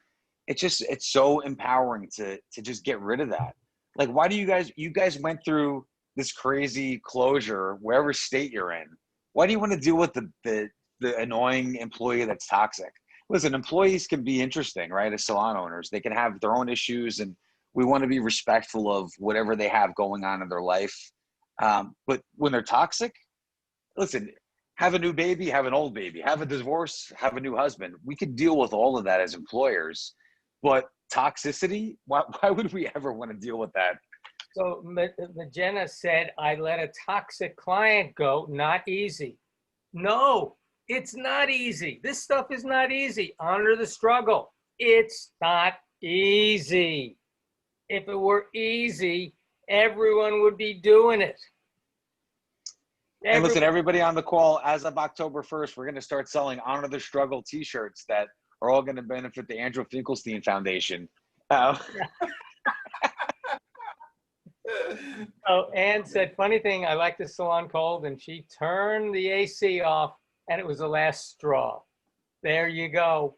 It's so empowering to just get rid of that. Like, why do you guys went through this crazy closure, wherever state you're in? Why do you want to deal with the annoying employee that's toxic? Listen, employees can be interesting, right? As salon owners, they can have their own issues, and we want to be respectful of whatever they have going on in their life. But when they're toxic, listen, have a new baby, have an old baby, have a divorce, have a new husband. We could deal with all of that as employers, but toxicity, why would we ever want to deal with that? So Jenna said, I let a toxic client go. Not easy. No, it's not easy. This stuff is not easy. Honor the struggle. It's not easy. If it were easy, everyone would be doing it. And listen, everybody on the call, as of October 1st, we're going to start selling Honor the Struggle t-shirts that are all going to benefit the Andrew Finkelstein Foundation. Oh, Ann said, funny thing, I like the salon cold, and she turned the AC off, and it was the last straw. There you go.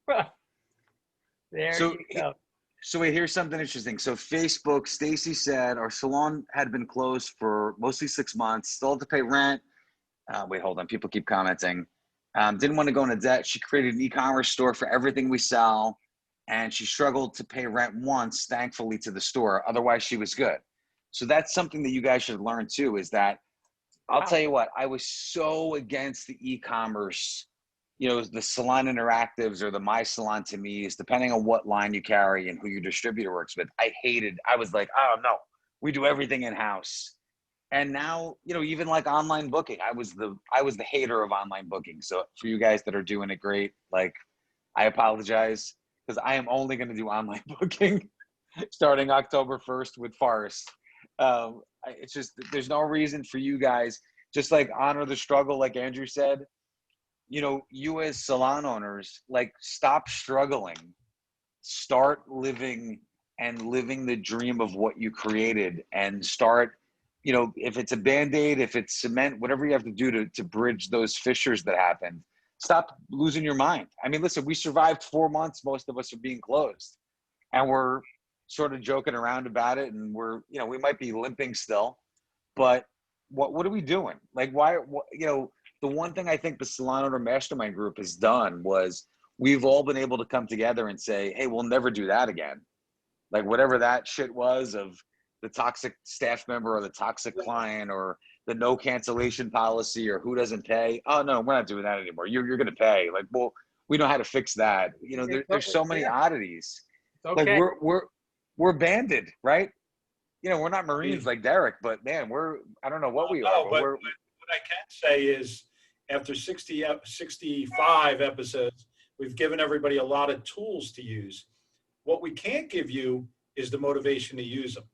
There So, you go. so wait, here's something interesting. So Facebook, Stacy said our salon had been closed for mostly 6 months, still had to pay rent. Wait, hold on. People keep commenting. Didn't want to go into debt. She created an e-commerce store for everything we sell, and she struggled to pay rent once, thankfully, to the store. Otherwise, she was good. So that's something that you guys should learn too, is that I'll Wow. tell you what, I was so against the e-commerce, the Salon Interactives or the My Salon to me's, depending on what line you carry and who your distributor works with. I was like, oh no, we do everything in-house. And now, even like online booking, I was the hater of online booking. So for you guys that are doing it great, like I apologize because I am only going to do online booking starting October 1st with Forest. It's just, there's no reason for you guys, just like honor the struggle, like Andrew said, you as salon owners, like stop struggling, start living the dream of what you created and start, if it's a Band-Aid, if it's cement, whatever you have to do to bridge those fissures that happened, stop losing your mind. I mean, listen, we survived 4 months. Most of us are being closed and we're sort of joking around about it. And we might be limping still, but what are we doing? Like, why, the one thing I think the Salon Owner Mastermind Group has done was we've all been able to come together and say, hey, we'll never do that again. Like whatever that shit was of the toxic staff member or the toxic client or the no cancellation policy or who doesn't pay. Oh no, we're not doing that anymore. You're going to pay. Like, well, we know how to fix that. There's so many Yeah, oddities. it's Like okay. we're banded, right? We're not Marines like Derek, but man, I don't know what we are, No, but but we're, what I can say is after 65 episodes, we've given everybody a lot of tools to use. What we can't give you is the motivation to use them.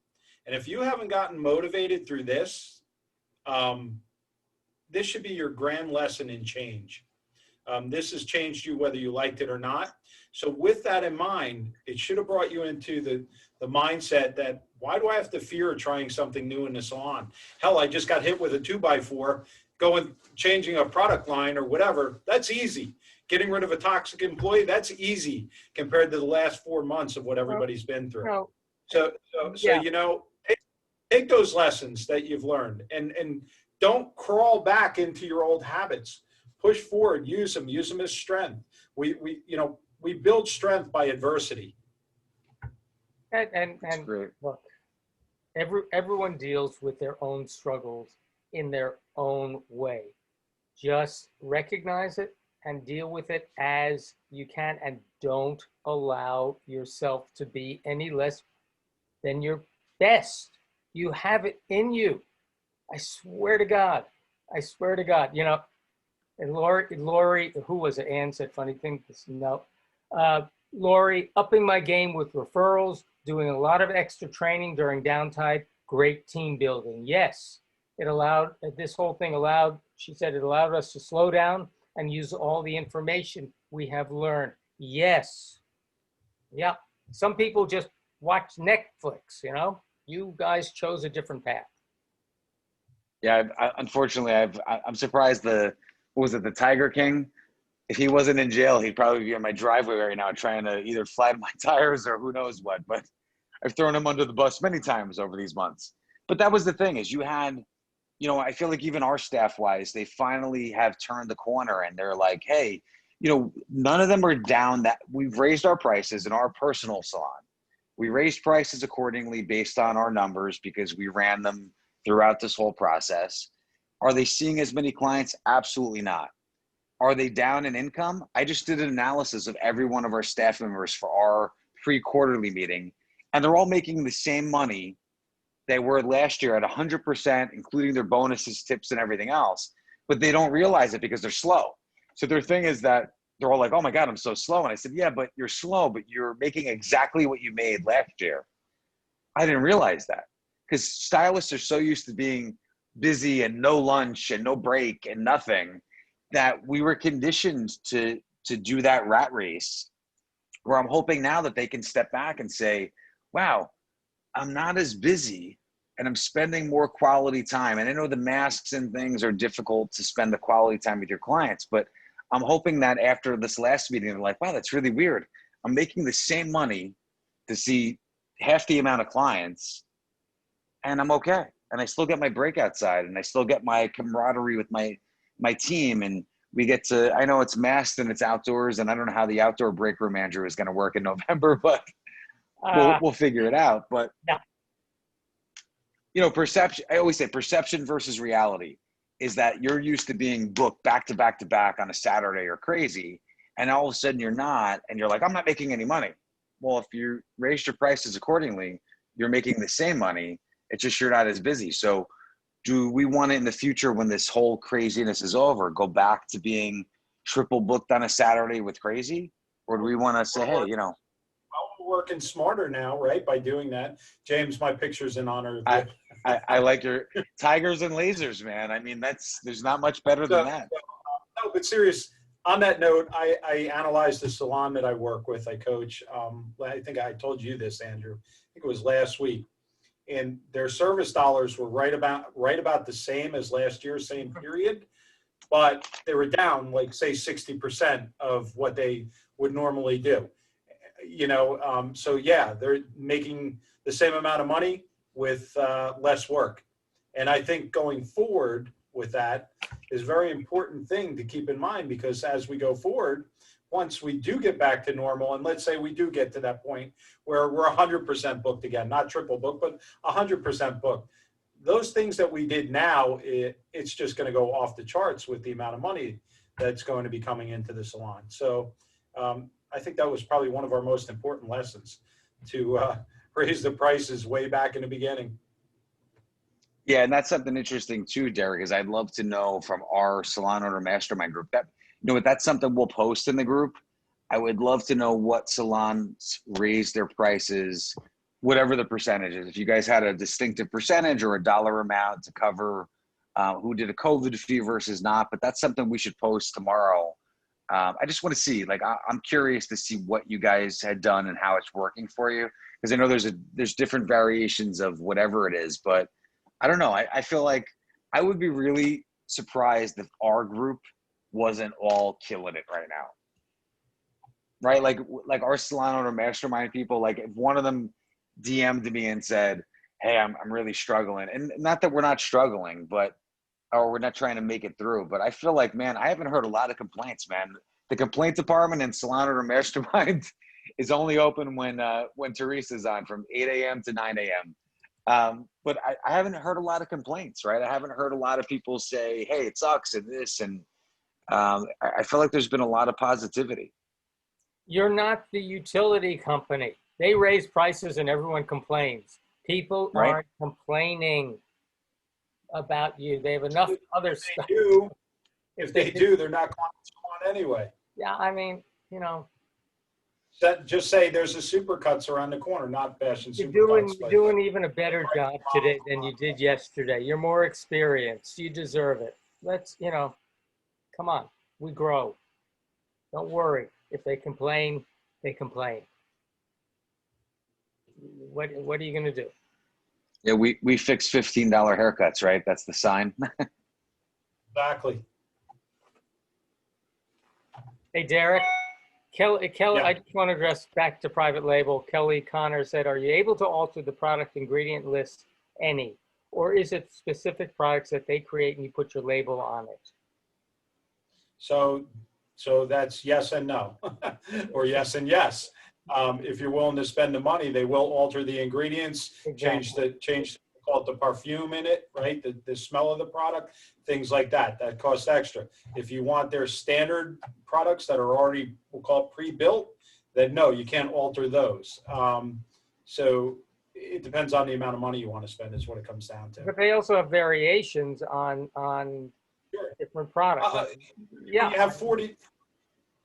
And if you haven't gotten motivated through this, this should be your grand lesson in change. This has changed you whether you liked it or not. So with that in mind, it should have brought you into the mindset that why do I have to fear trying something new in the salon? Hell, I just got hit with a 2x4, changing a product line or whatever. That's easy. Getting rid of a toxic employee, that's easy compared to the last 4 months of what everybody's been through. No, So yeah, take those lessons that you've learned and don't crawl back into your old habits. Push forward, use them as strength. We build strength by adversity. and it's great. look, everyone deals with their own struggles in their own way. Just recognize it and deal with it as you can, and don't allow yourself to be any less than your best. You have it in you. I swear to God. I swear to God. And Lori, who was it? Ann said funny thing. No, Lori, upping my game with referrals, doing a lot of extra training during downtime, great team building. Yes, this whole thing she said it allowed us to slow down and use all the information we have learned. Yes. Yeah. Some people just watch Netflix, you guys chose a different path. Yeah, unfortunately, I'm surprised what was it, the Tiger King? If he wasn't in jail, he'd probably be in my driveway right now trying to either flat my tires or who knows what. But I've thrown him under the bus many times over these months. But that was the thing is I feel like even our staff wise, they finally have turned the corner and they're like, hey, none of them are down that we've raised our prices in our personal salon. We raised prices accordingly based on our numbers because we ran them throughout this whole process. Are they seeing as many clients? Absolutely not. Are they down in income? I just did an analysis of every one of our staff members for our pre-quarterly meeting, and they're all making the same money they were last year at 100%, including their bonuses, tips, and everything else. But they don't realize it because they're slow. So their thing is that they're all like, oh my God, I'm so slow. And I said, yeah, but you're slow, but you're making exactly what you made last year. I didn't realize that because stylists are so used to being busy and no lunch and no break and nothing that we were conditioned to do that rat race, where I'm hoping now that they can step back and say, wow, I'm not as busy and I'm spending more quality time. And I know the masks and things are difficult to spend the quality time with your clients, but I'm hoping that after this last meeting, they're like, wow, that's really weird. I'm making the same money to see half the amount of clients, and I'm okay. And I still get my breakout side, and I still get my camaraderie with my team. And we get to, I know it's masked and it's outdoors, and I don't know how the outdoor break room manager is going to work in November, but we'll figure it out. But Yeah. you know, perception, I always say perception versus reality is that you're used to being booked back to back to back on a Saturday or crazy, and all of a sudden you're not, and you're like, I'm not making any money. Well, if you raise your prices accordingly, you're making the same money. It's just you're not as busy. So do we want to, in the future, when this whole craziness is over, go back to being triple booked on a Saturday with crazy? Or do we want to say, hey, you know, Well, we're working smarter now, right? By doing that. James, my picture's in honor of I, you. I like your tigers and lasers, man. I mean, there's not much better than that. No, but serious. On that note, I analyzed the salon that I work with. I coach. I think I told you this, Andrew. I think it was last week, and their service dollars were right about the same as last year, same period, but they were down like say 60% of what they would normally do. You know, so yeah, they're making the same amount of money with less work, and I think going forward with that is a very important thing to keep in mind, because as we go forward, once we do get back to normal, and let's say we do get to that point where we're 100% booked again, not triple booked, but 100% booked, those things that we did now, it's just going to go off the charts with the amount of money that's going to be coming into the salon. So I think that was probably one of our most important lessons, to raise the prices way back in the beginning. Yeah, and that's something interesting too, Derek, is I'd love to know from our salon owner mastermind group that, you know, that's something we'll post in the group. I would love to know what salons raised their prices, whatever the percentage is. If you guys had a distinctive percentage or a dollar amount to cover who did a COVID fee versus not, but that's something we should post tomorrow. I just want to see, like, I'm curious to see what you guys had done and how it's working for you. Because I know there's different variations of whatever it is, but I don't know. I feel like I would be really surprised if our group wasn't all killing it right now. Right? Like our salon owner mastermind people, like if one of them DM'd me and said, hey, I'm really struggling. And not that we're not struggling, but, or we're not trying to make it through, but I feel like, man, I haven't heard a lot of complaints, man. The complaint department in salon owner mastermind is only open when Teresa's on from 8 a.m. to 9 a.m. But I haven't heard a lot of complaints, right? I haven't heard a lot of people say, hey, it sucks and this, and I feel like there's been a lot of positivity. You're not the utility company. They raise prices and everyone complains. People Right. aren't complaining about you. They have enough other stuff. If they do, they're not clients you want anyway. Yeah, I mean, you know, Just say there's a Supercuts around the corner, not bashing you're Supercuts. doing even a better job today than you did yesterday. You're more experienced. You deserve it. Let's, you know, come on. We grow. Don't worry. If they complain, they complain. What are you going to do? Yeah, we fix $15 haircuts, right? That's the sign. Exactly. Hey, Derek. Kelly, Yeah. I just want to address back to private label. Kelly Connor said, are you able to alter the product ingredient list any? Or is it specific products that they create and you put your label on it? So that's yes and no, or yes and yes. If you're willing to spend the money, they will alter the ingredients, Exactly. change call it the perfume in it, right? The smell of the product, things like that. That costs extra. If you want their standard products that are already, we'll call it pre-built, then no, you can't alter those. So it depends on the amount of money you want to spend is what it comes down to. But they also have variations on Sure. different products. You have 40.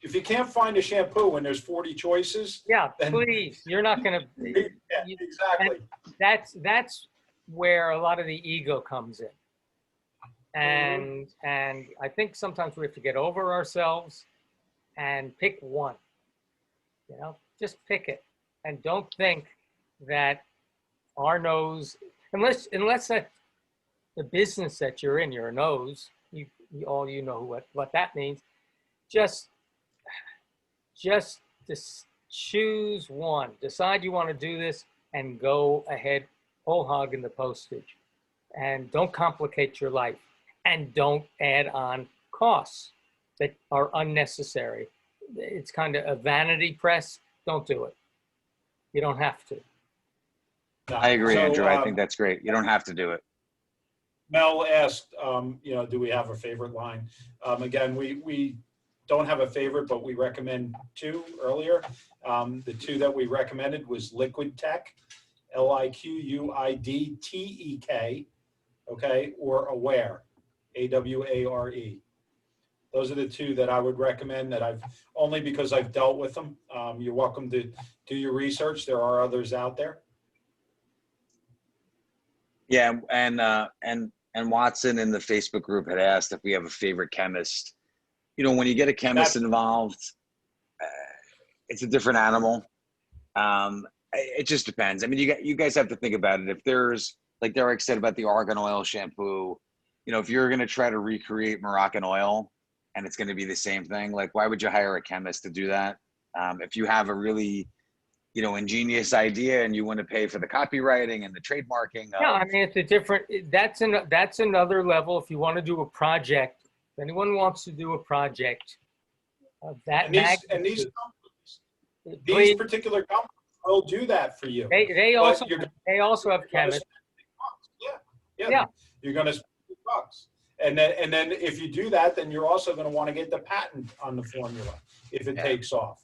If you can't find a shampoo when there's 40 choices, Yeah, then, please. You're not going to. yeah, exactly. That's where a lot of the ego comes in. And I think sometimes we have to get over ourselves and pick one. You know, just pick it, and don't think that our nose, unless that the business that you're in, your nose, you all you know what that means. just choose one. Decide you want to do this and go ahead whole hog in the postage. And don't complicate your life. And don't add on costs that are unnecessary. It's kind of a vanity press. Don't do it. You don't have to. I agree, So, Andrew. I think that's great. You don't have to do it. Mel asked, do we have a favorite line? Again, we don't have a favorite, but we recommend two earlier. The two that we recommended was Liquid Tech, LIQUIDTEK, okay, or Aware, AWARE. Those are the two that I would recommend that only because I've dealt with them. You're welcome to do your research. There are others out there. Yeah, and Watson in the Facebook group had asked if we have a favorite chemist. When you get a chemist involved, it's a different animal. It just depends. I mean, you guys have to think about it. If there's, like Derek said about the argan oil shampoo, if you're going to try to recreate Moroccan oil and it's going to be the same thing, like why would you hire a chemist to do that? If you have a really ingenious idea and you want to pay for the copywriting and the trademarking. Yeah, I mean, it's a different, that's another level. If you want to do a project, if anyone wants to do a project of that and these particular companies will do that for you. They also have chemists. Yeah. You're going to spend $2. And then if you do that, then you're also going to want to get the patent on the formula if it takes off.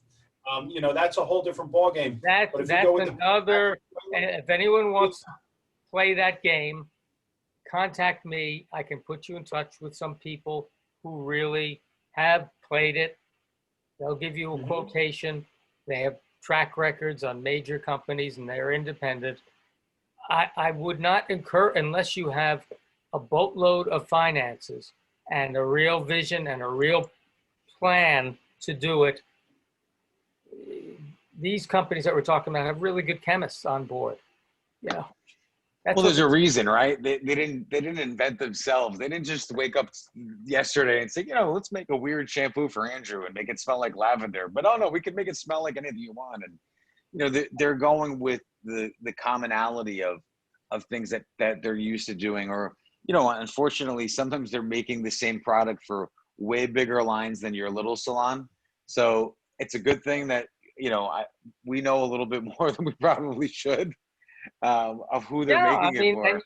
That's a whole different ballgame. That's another. If anyone wants to play that game, contact me. I can put you in touch with some people who really have played it. They'll give you a quotation. They have track records on major companies and they're independent. I would not incur, unless you have a boatload of finances and a real vision and a real plan to do it. These companies that we're talking about have really good chemists on board. Well, there's a reason, right? They didn't invent themselves. They didn't just wake up yesterday and say, let's make a weird shampoo for Andrew and make it smell like lavender. But oh no, we can make it smell like anything you want. And they're going with the commonality of things that they're used to doing. Or unfortunately, sometimes they're making the same product for way bigger lines than your little salon. So it's a good thing that we know a little bit more than we probably should. Of who they're making it for. And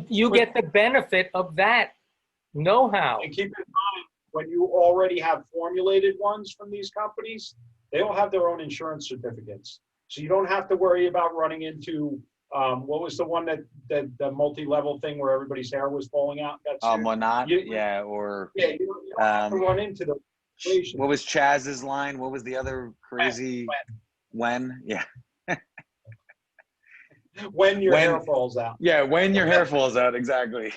you get the benefit of that know-how. And keep in mind, when you already have formulated ones from these companies, they all have their own insurance certificates. So you don't have to worry about running into what was the one that the multi-level thing where everybody's hair was falling out? Monat, you don't have to run into the situation. What was Chaz's line? What was the other crazy when? Yeah. When your hair falls out. Yeah, when your hair falls out, exactly.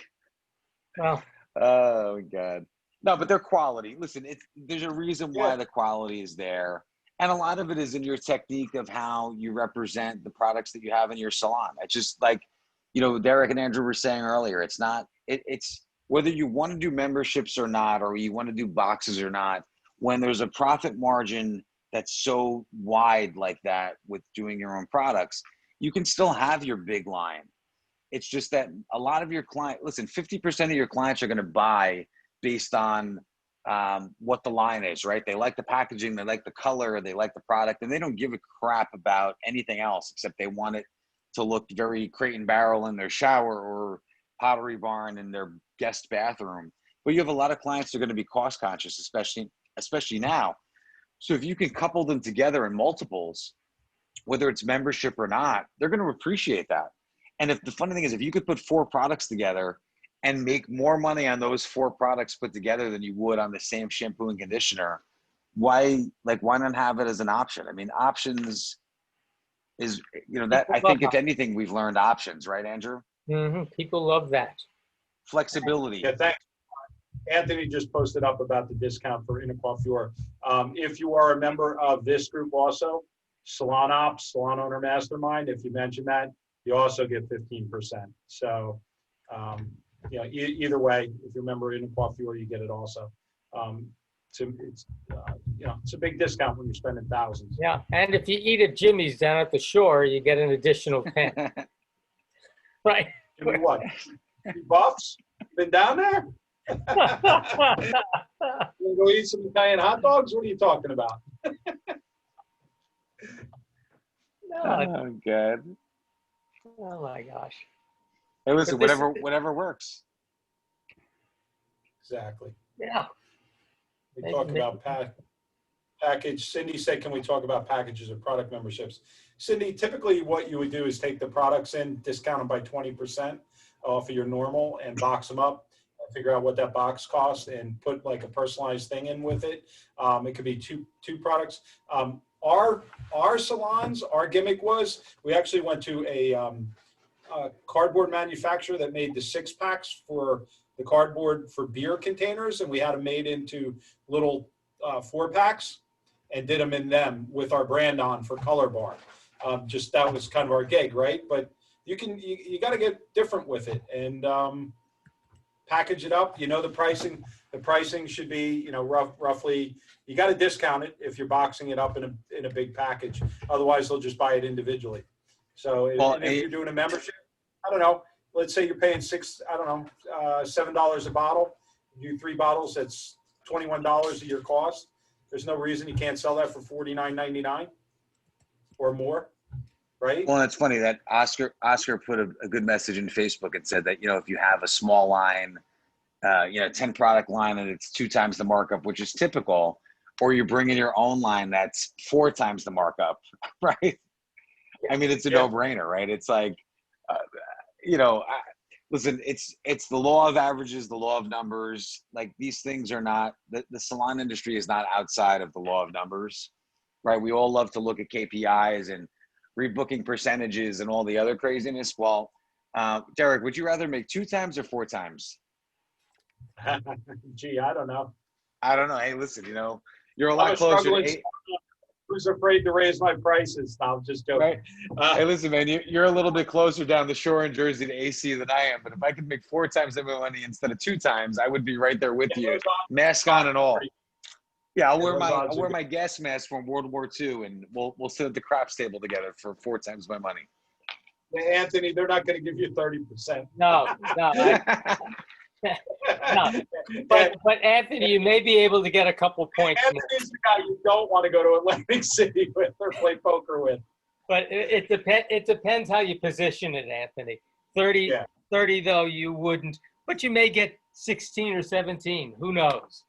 Well, oh God. No, but they're quality. Listen, there's a reason why the quality is there. And a lot of it is in your technique of how you represent the products that you have in your salon. It's just like, Derek and Andrew were saying earlier, it's whether you want to do memberships or not, or you want to do boxes or not, when there's a profit margin that's so wide like that with doing your own products, you can still have your big line. It's just that a lot of your clients, listen, 50% of your clients are going to buy based on what the line is, right? They like the packaging, they like the color, they like the product, and they don't give a crap about anything else except they want it to look very Crate and Barrel in their shower or Pottery Barn in their guest bathroom. But you have a lot of clients that are going to be cost conscious, especially now. So if you can couple them together in multiples, whether it's membership or not, they're going to appreciate that. And if the funny thing is, if you could put 4 products together and make more money on those 4 products put together than you would on the same shampoo and conditioner, why not have it as an option? I mean, options is, that I think if anything, we've learned options, right, Andrew? Mm-hmm. People love that. Flexibility. Yeah, thanks. Anthony just posted up about the discount for Inner Coiffure. If you are a member of this group also, Salon Ops, Salon Owner Mastermind, if you mention that, you also get 15%. So, either way, if you're a member of Inner Coiffure, you get it also. it's a big discount when you're spending thousands. Yeah, and if you eat at Jimmy's down at the shore, you get an additional 10, right? Jimmy, what? Jimmy Buffs? Been down there? You wanna go eat some Italian hot dogs? What are you talking about? No, Oh, God. oh my gosh. Hey, listen, But this- whatever works. Exactly. Yeah, We Maybe- talk about package. Cindy said, can we talk about packages or product memberships? Cindy, typically what you would do is take the products in, discount them by 20% off of your normal and box them up and figure out what that box costs and put like a personalized thing in with it. It could be two products. Our salons, our gimmick was, we actually went to a cardboard manufacturer that made the 6-packs for the cardboard for beer containers, and we had them made into little 4-packs and did them in them with our brand on for Color Bar. Just that was kind of our gig, right? But you got to get different with it and package it up. The pricing. The pricing should be roughly. You got to discount it if you're boxing it up in a big package. Otherwise, they'll just buy it individually. So if you're doing a membership, I don't know. Let's say you're paying $7 a bottle. You do 3 bottles. That's $21 of your cost. There's no reason you can't sell that for $49.99 or more, right? Well, it's funny that Oscar put a good message in Facebook and said that, if you have a small line, 10 product line and it's 2 times the markup, which is typical, or you're bringing your own line that's 4 times the markup, right? I mean, it's a no-brainer, right? It's like, listen, it's the law of averages, the law of numbers. Like, these things are not, the salon industry is not outside of the law of numbers, right? We all love to look at KPIs and rebooking percentages and all the other craziness. Well, Derek, would you rather make 2 times or 4 times? Gee, I don't know. I don't know. Hey, listen, you're a I'm lot a closer struggling to who's afraid to raise my prices. I'm just joking. right? Hey, listen, man, you're a little bit closer down the shore in Jersey to AC than I am. But if I could make 4 times that money instead of 2 times, I would be right there with you, mask on and all. Yeah, I'll wear my gas mask from World War II, and we'll sit at the craps table together for 4 times my money. Anthony, they're not going to give you 30%. no, no. But Anthony, you may be able to get a couple points more. Anthony's the guy you don't want to go to Atlantic City with or play poker with. But it depends how you position it, Anthony. 30 though, you wouldn't, but you may get 16 or 17. Who knows?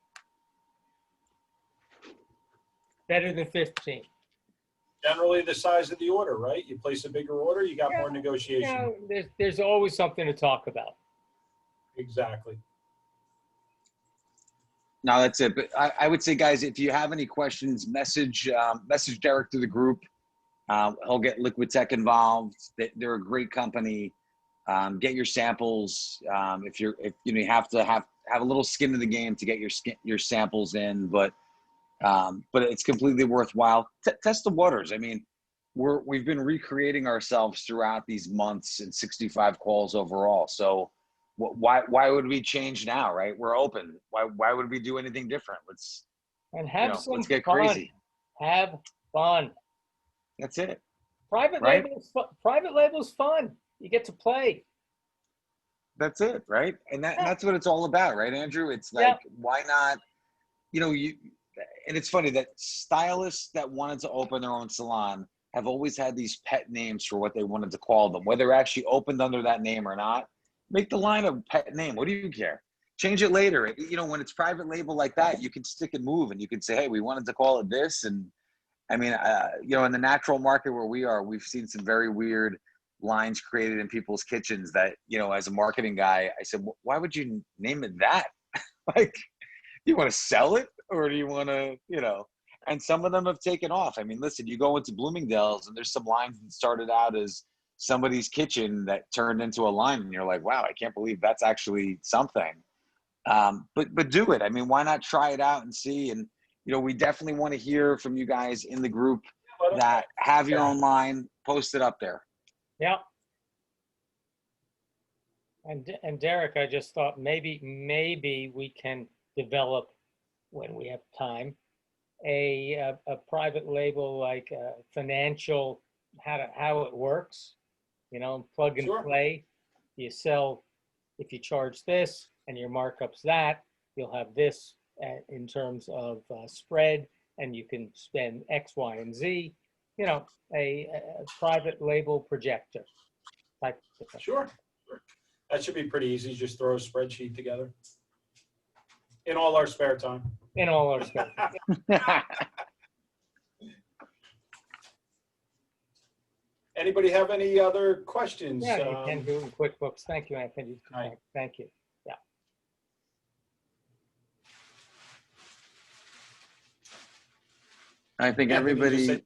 Better than 15. Generally the size of the order, right? You place a bigger order, you got more negotiation. There's always something to talk about. Exactly. No, that's it. But I would say, guys, if you have any questions, message Derek through the group. He'll get Liquid Tech involved. They're a great company. Get your samples. If you have to have a little skin in the game to get your samples in, but it's completely worthwhile. Test the waters. I mean, we've been recreating ourselves throughout these months and 65 calls overall. So why would we change now, right? We're open. Why would we do anything different? Let's get crazy. Have fun. That's it. Private label's fun. You get to play. That's it, right? And that's what it's all about, right, Andrew? It's like, why not? And it's funny that stylists that wanted to open their own salon have always had these pet names for what they wanted to call them, whether it actually opened under that name or not. Make the line a pet name. What do you care? Change it later. When it's private label like that, you can stick and move, and you can say, hey, we wanted to call it this. And I mean, in the natural market where we are, we've seen some very weird lines created in people's kitchens that, as a marketing guy, I said, why would you name it that? Like, do you want to sell it, or do you want to, and some of them have taken off. I mean, listen, you go into Bloomingdale's and there's some lines that started out as somebody's kitchen that turned into a line, and you're like, wow, I can't believe that's actually something. But do it. I mean, why not try it out and see? And, we definitely want to hear from you guys in the group that have your own line, post it up there. Yeah. And Derek, I just thought maybe we can develop when we have time, a private label like financial, how it works, plug and Sure. play. You sell, if you charge this and your markups that, you'll have this in terms of spread, and you can spend X, Y, and Z. A private label projector type of thing. Sure. That should be pretty easy. Just throw a spreadsheet together in all our spare time. In all our stuff. Anybody have any other questions? Yeah, you can do it in QuickBooks. Thank you, Anthony. Right. Thank you. I think Anthony just everybody, said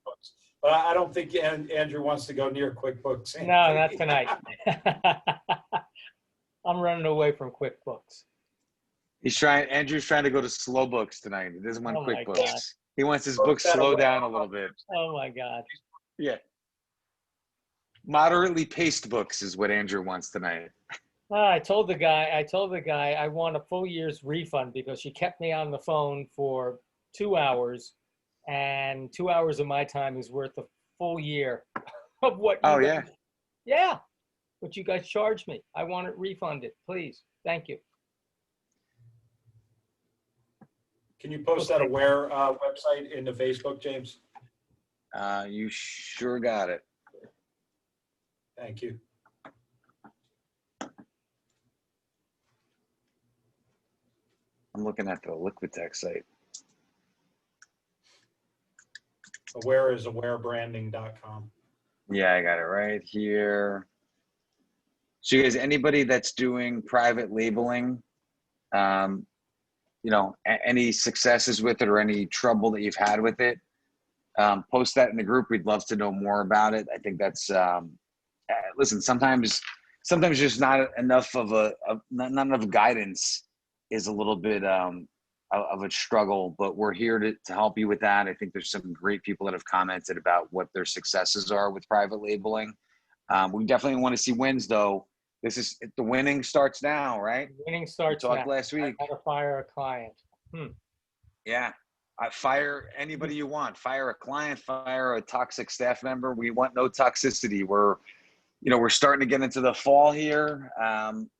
QuickBooks. But I don't think Andrew wants to go near QuickBooks. No, not tonight. I'm running away from QuickBooks. Andrew's trying to go to slow books tonight. He doesn't want Oh my God. QuickBooks. He wants his Slow books that slow away. down a little bit. Oh my God. Yeah. Moderately paced books is what Andrew wants tonight. I told the guy I want a full year's refund because she kept me on the phone for 2 hours, and 2 hours of my time is worth a full year of what you Oh, guys, yeah. Yeah. What you guys charged me. I want it refunded, please. Thank you. Can you post that Aware website into Facebook, James? You sure got it. Thank you. I'm looking at the Liquidtech site. Aware is awarebranding.com. Yeah, I got it right here. So you guys, anybody that's doing private labeling, any successes with it or any trouble that you've had with it, post that in the group. We'd love to know more about it. I think that's, listen, sometimes just not enough not enough guidance is a little bit of a struggle, but we're here to help you with that. I think there's some great people that have commented about what their successes are with private labeling. We definitely want to see wins, though. The winning starts now, right? Winning starts We talked now. last week. I gotta fire a client. Yeah. Fire anybody you want. Fire a client, fire a toxic staff member. We want no toxicity. We're starting to get into the fall here,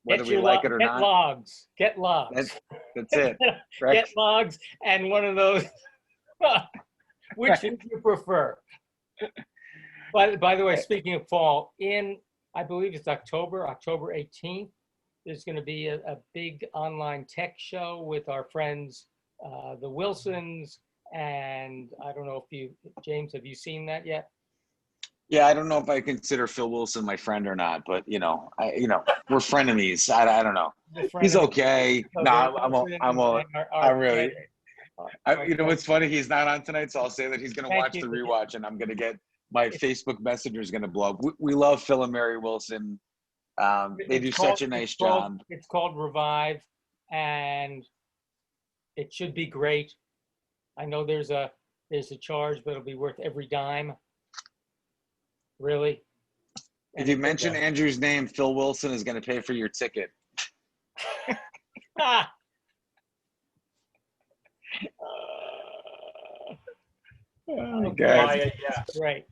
whether we like it or not. Get logs. That's it. Right? Get logs and one of those. Which would you prefer? By the way, speaking of fall, I believe it's October 18th, there's going to be a big online tech show with our friends, the Wilsons, and I don't know if James, have you seen that yet? Yeah, I don't know if I consider Phil Wilson my friend or not, but we're frenemies. I don't know. He's okay. No, I'm really. What's funny? He's not on tonight, so I'll say that he's going to watch the rewatch, and I'm going to get my Facebook Messenger is going to blow up. We love Phil and Mary Wilson. They do such a nice job. It's called Revive, and it should be great. I know there's a charge, but it'll be worth every dime. Really. If you mention Andrew's name, Phil Wilson is going to pay for your ticket. Okay. Right.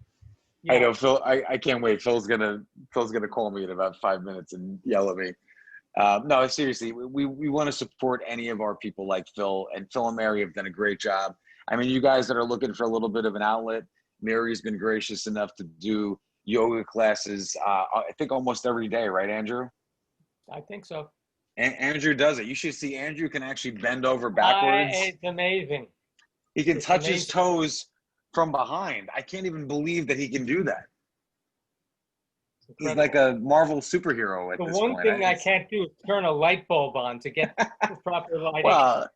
Yeah. I know Phil. I can't wait. Phil's gonna call me in about 5 minutes and yell at me. No, seriously, we want to support any of our people like Phil, and Phil and Mary have done a great job. I mean, you guys that are looking for a little bit of an outlet, Mary's been gracious enough to do yoga classes. I think almost every day, right, Andrew? I think so. Andrew does it. You should see Andrew can actually bend over backwards. It's amazing. He can touch his toes from behind. I can't even believe that he can do that. He's like a Marvel superhero at this point. The one thing I can't do is turn a light bulb on to get the proper lighting. Well,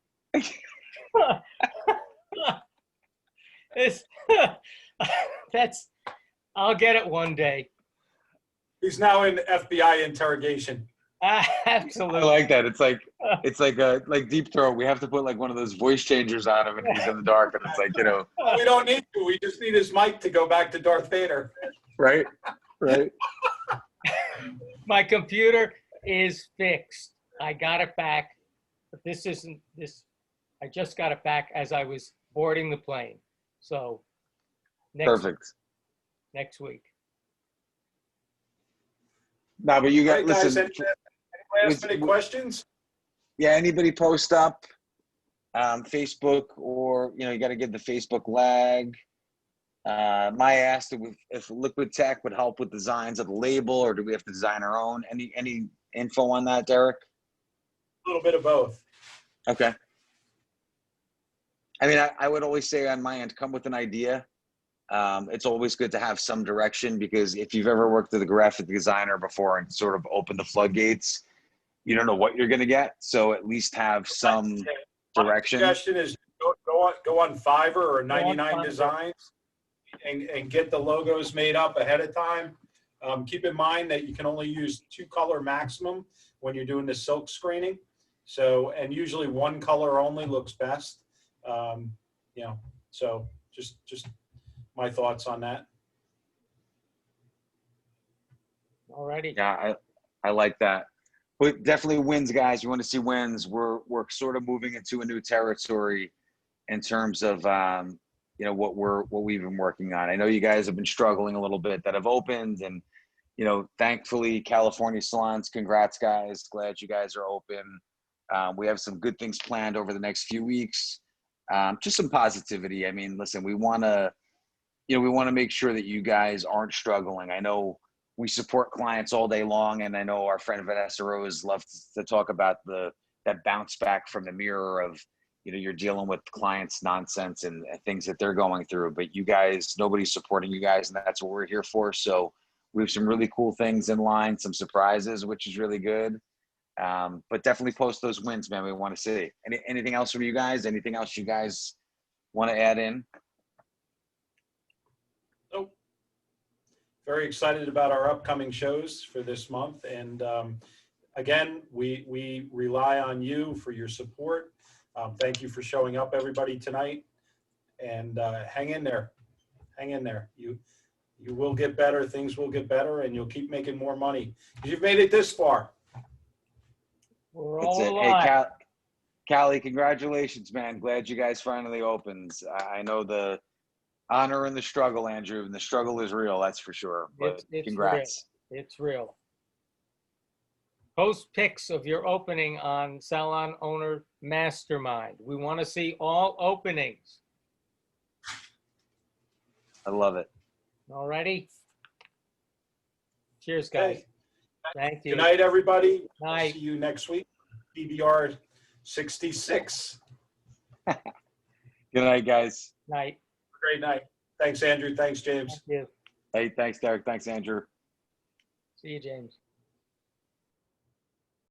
I'll get it one day. He's now in FBI interrogation. Absolutely. I like that. It's like Deep Throat. We have to put like one of those voice changers on him, and he's in the dark, and it's like, We don't need to. We just need his mic to go back to Darth Vader. Right. My computer is fixed. I got it back, but this I just got it back as I was boarding the plane. So Perfect. next week. No, but you All got, right, guys, listen, any last minute questions? yeah, anybody post up Facebook, or, you know, you got to give the Facebook lag. Maya asked if Liquid Tech would help with designs of the label, or do we have to design our own? Any info on that, Derek? A little bit of both. Okay. I mean, I would always say on my end, come with an idea. It's always good to have some direction, because if you've ever worked with a graphic designer before and sort of opened the floodgates, you don't know what you're going to get. So at least have some direction. My suggestion is go on Fiverr or 99 Fiverr. Designs and get the logos made up ahead of time. Keep in mind that you can only use 2 color maximum when you're doing the silk screening. So, and usually 1 color only looks best. You know, so just my thoughts on that. Alrighty. Yeah, I like that. But definitely wins, guys. You want to see wins. We're sort of moving into a new territory in terms of you know, what we've been working on. I know you guys have been struggling a little bit that have opened, and, you know, thankfully California salons. Congrats, guys. Glad you guys are open. We have some good things planned over the next few weeks. Just some positivity. I mean, listen, we want to make sure that you guys aren't struggling. I know we support clients all day long, and I know our friend Vanessa Rose loves to talk about that bounce back from the mirror of, you know, you're dealing with clients' nonsense and things that they're going through, but you guys, nobody's supporting you guys, and that's what we're here for. So we have some really cool things in line, some surprises, which is really good. But definitely post those wins, man. We want to see. Anything else from you guys? Anything else you guys want to add in? Nope. Very excited about our upcoming shows for this month. And again, we rely on you for your support. Thank you for showing up, everybody, tonight. And hang in there. Hang in there. You will get better. Things will get better, and you'll keep making more money. You've made it this far. We're That's all it. alive. Hey, Callie, congratulations, man. Glad you guys finally opened. I know the honor and the struggle, Andrew, and the struggle is real, that's for sure. But It's congrats. real. It's real. Post pics of your opening on Salon Owner Mastermind. We want to see all openings. I love it. Alrighty. Cheers, guys. Okay. Thank you. Good night, everybody. Night. See you next week. PBR 66. Good night, guys. Night. Great night. Thanks, Andrew. Thanks, James. Thank you. Hey, thanks, Derek. Thanks, Andrew. See you, James.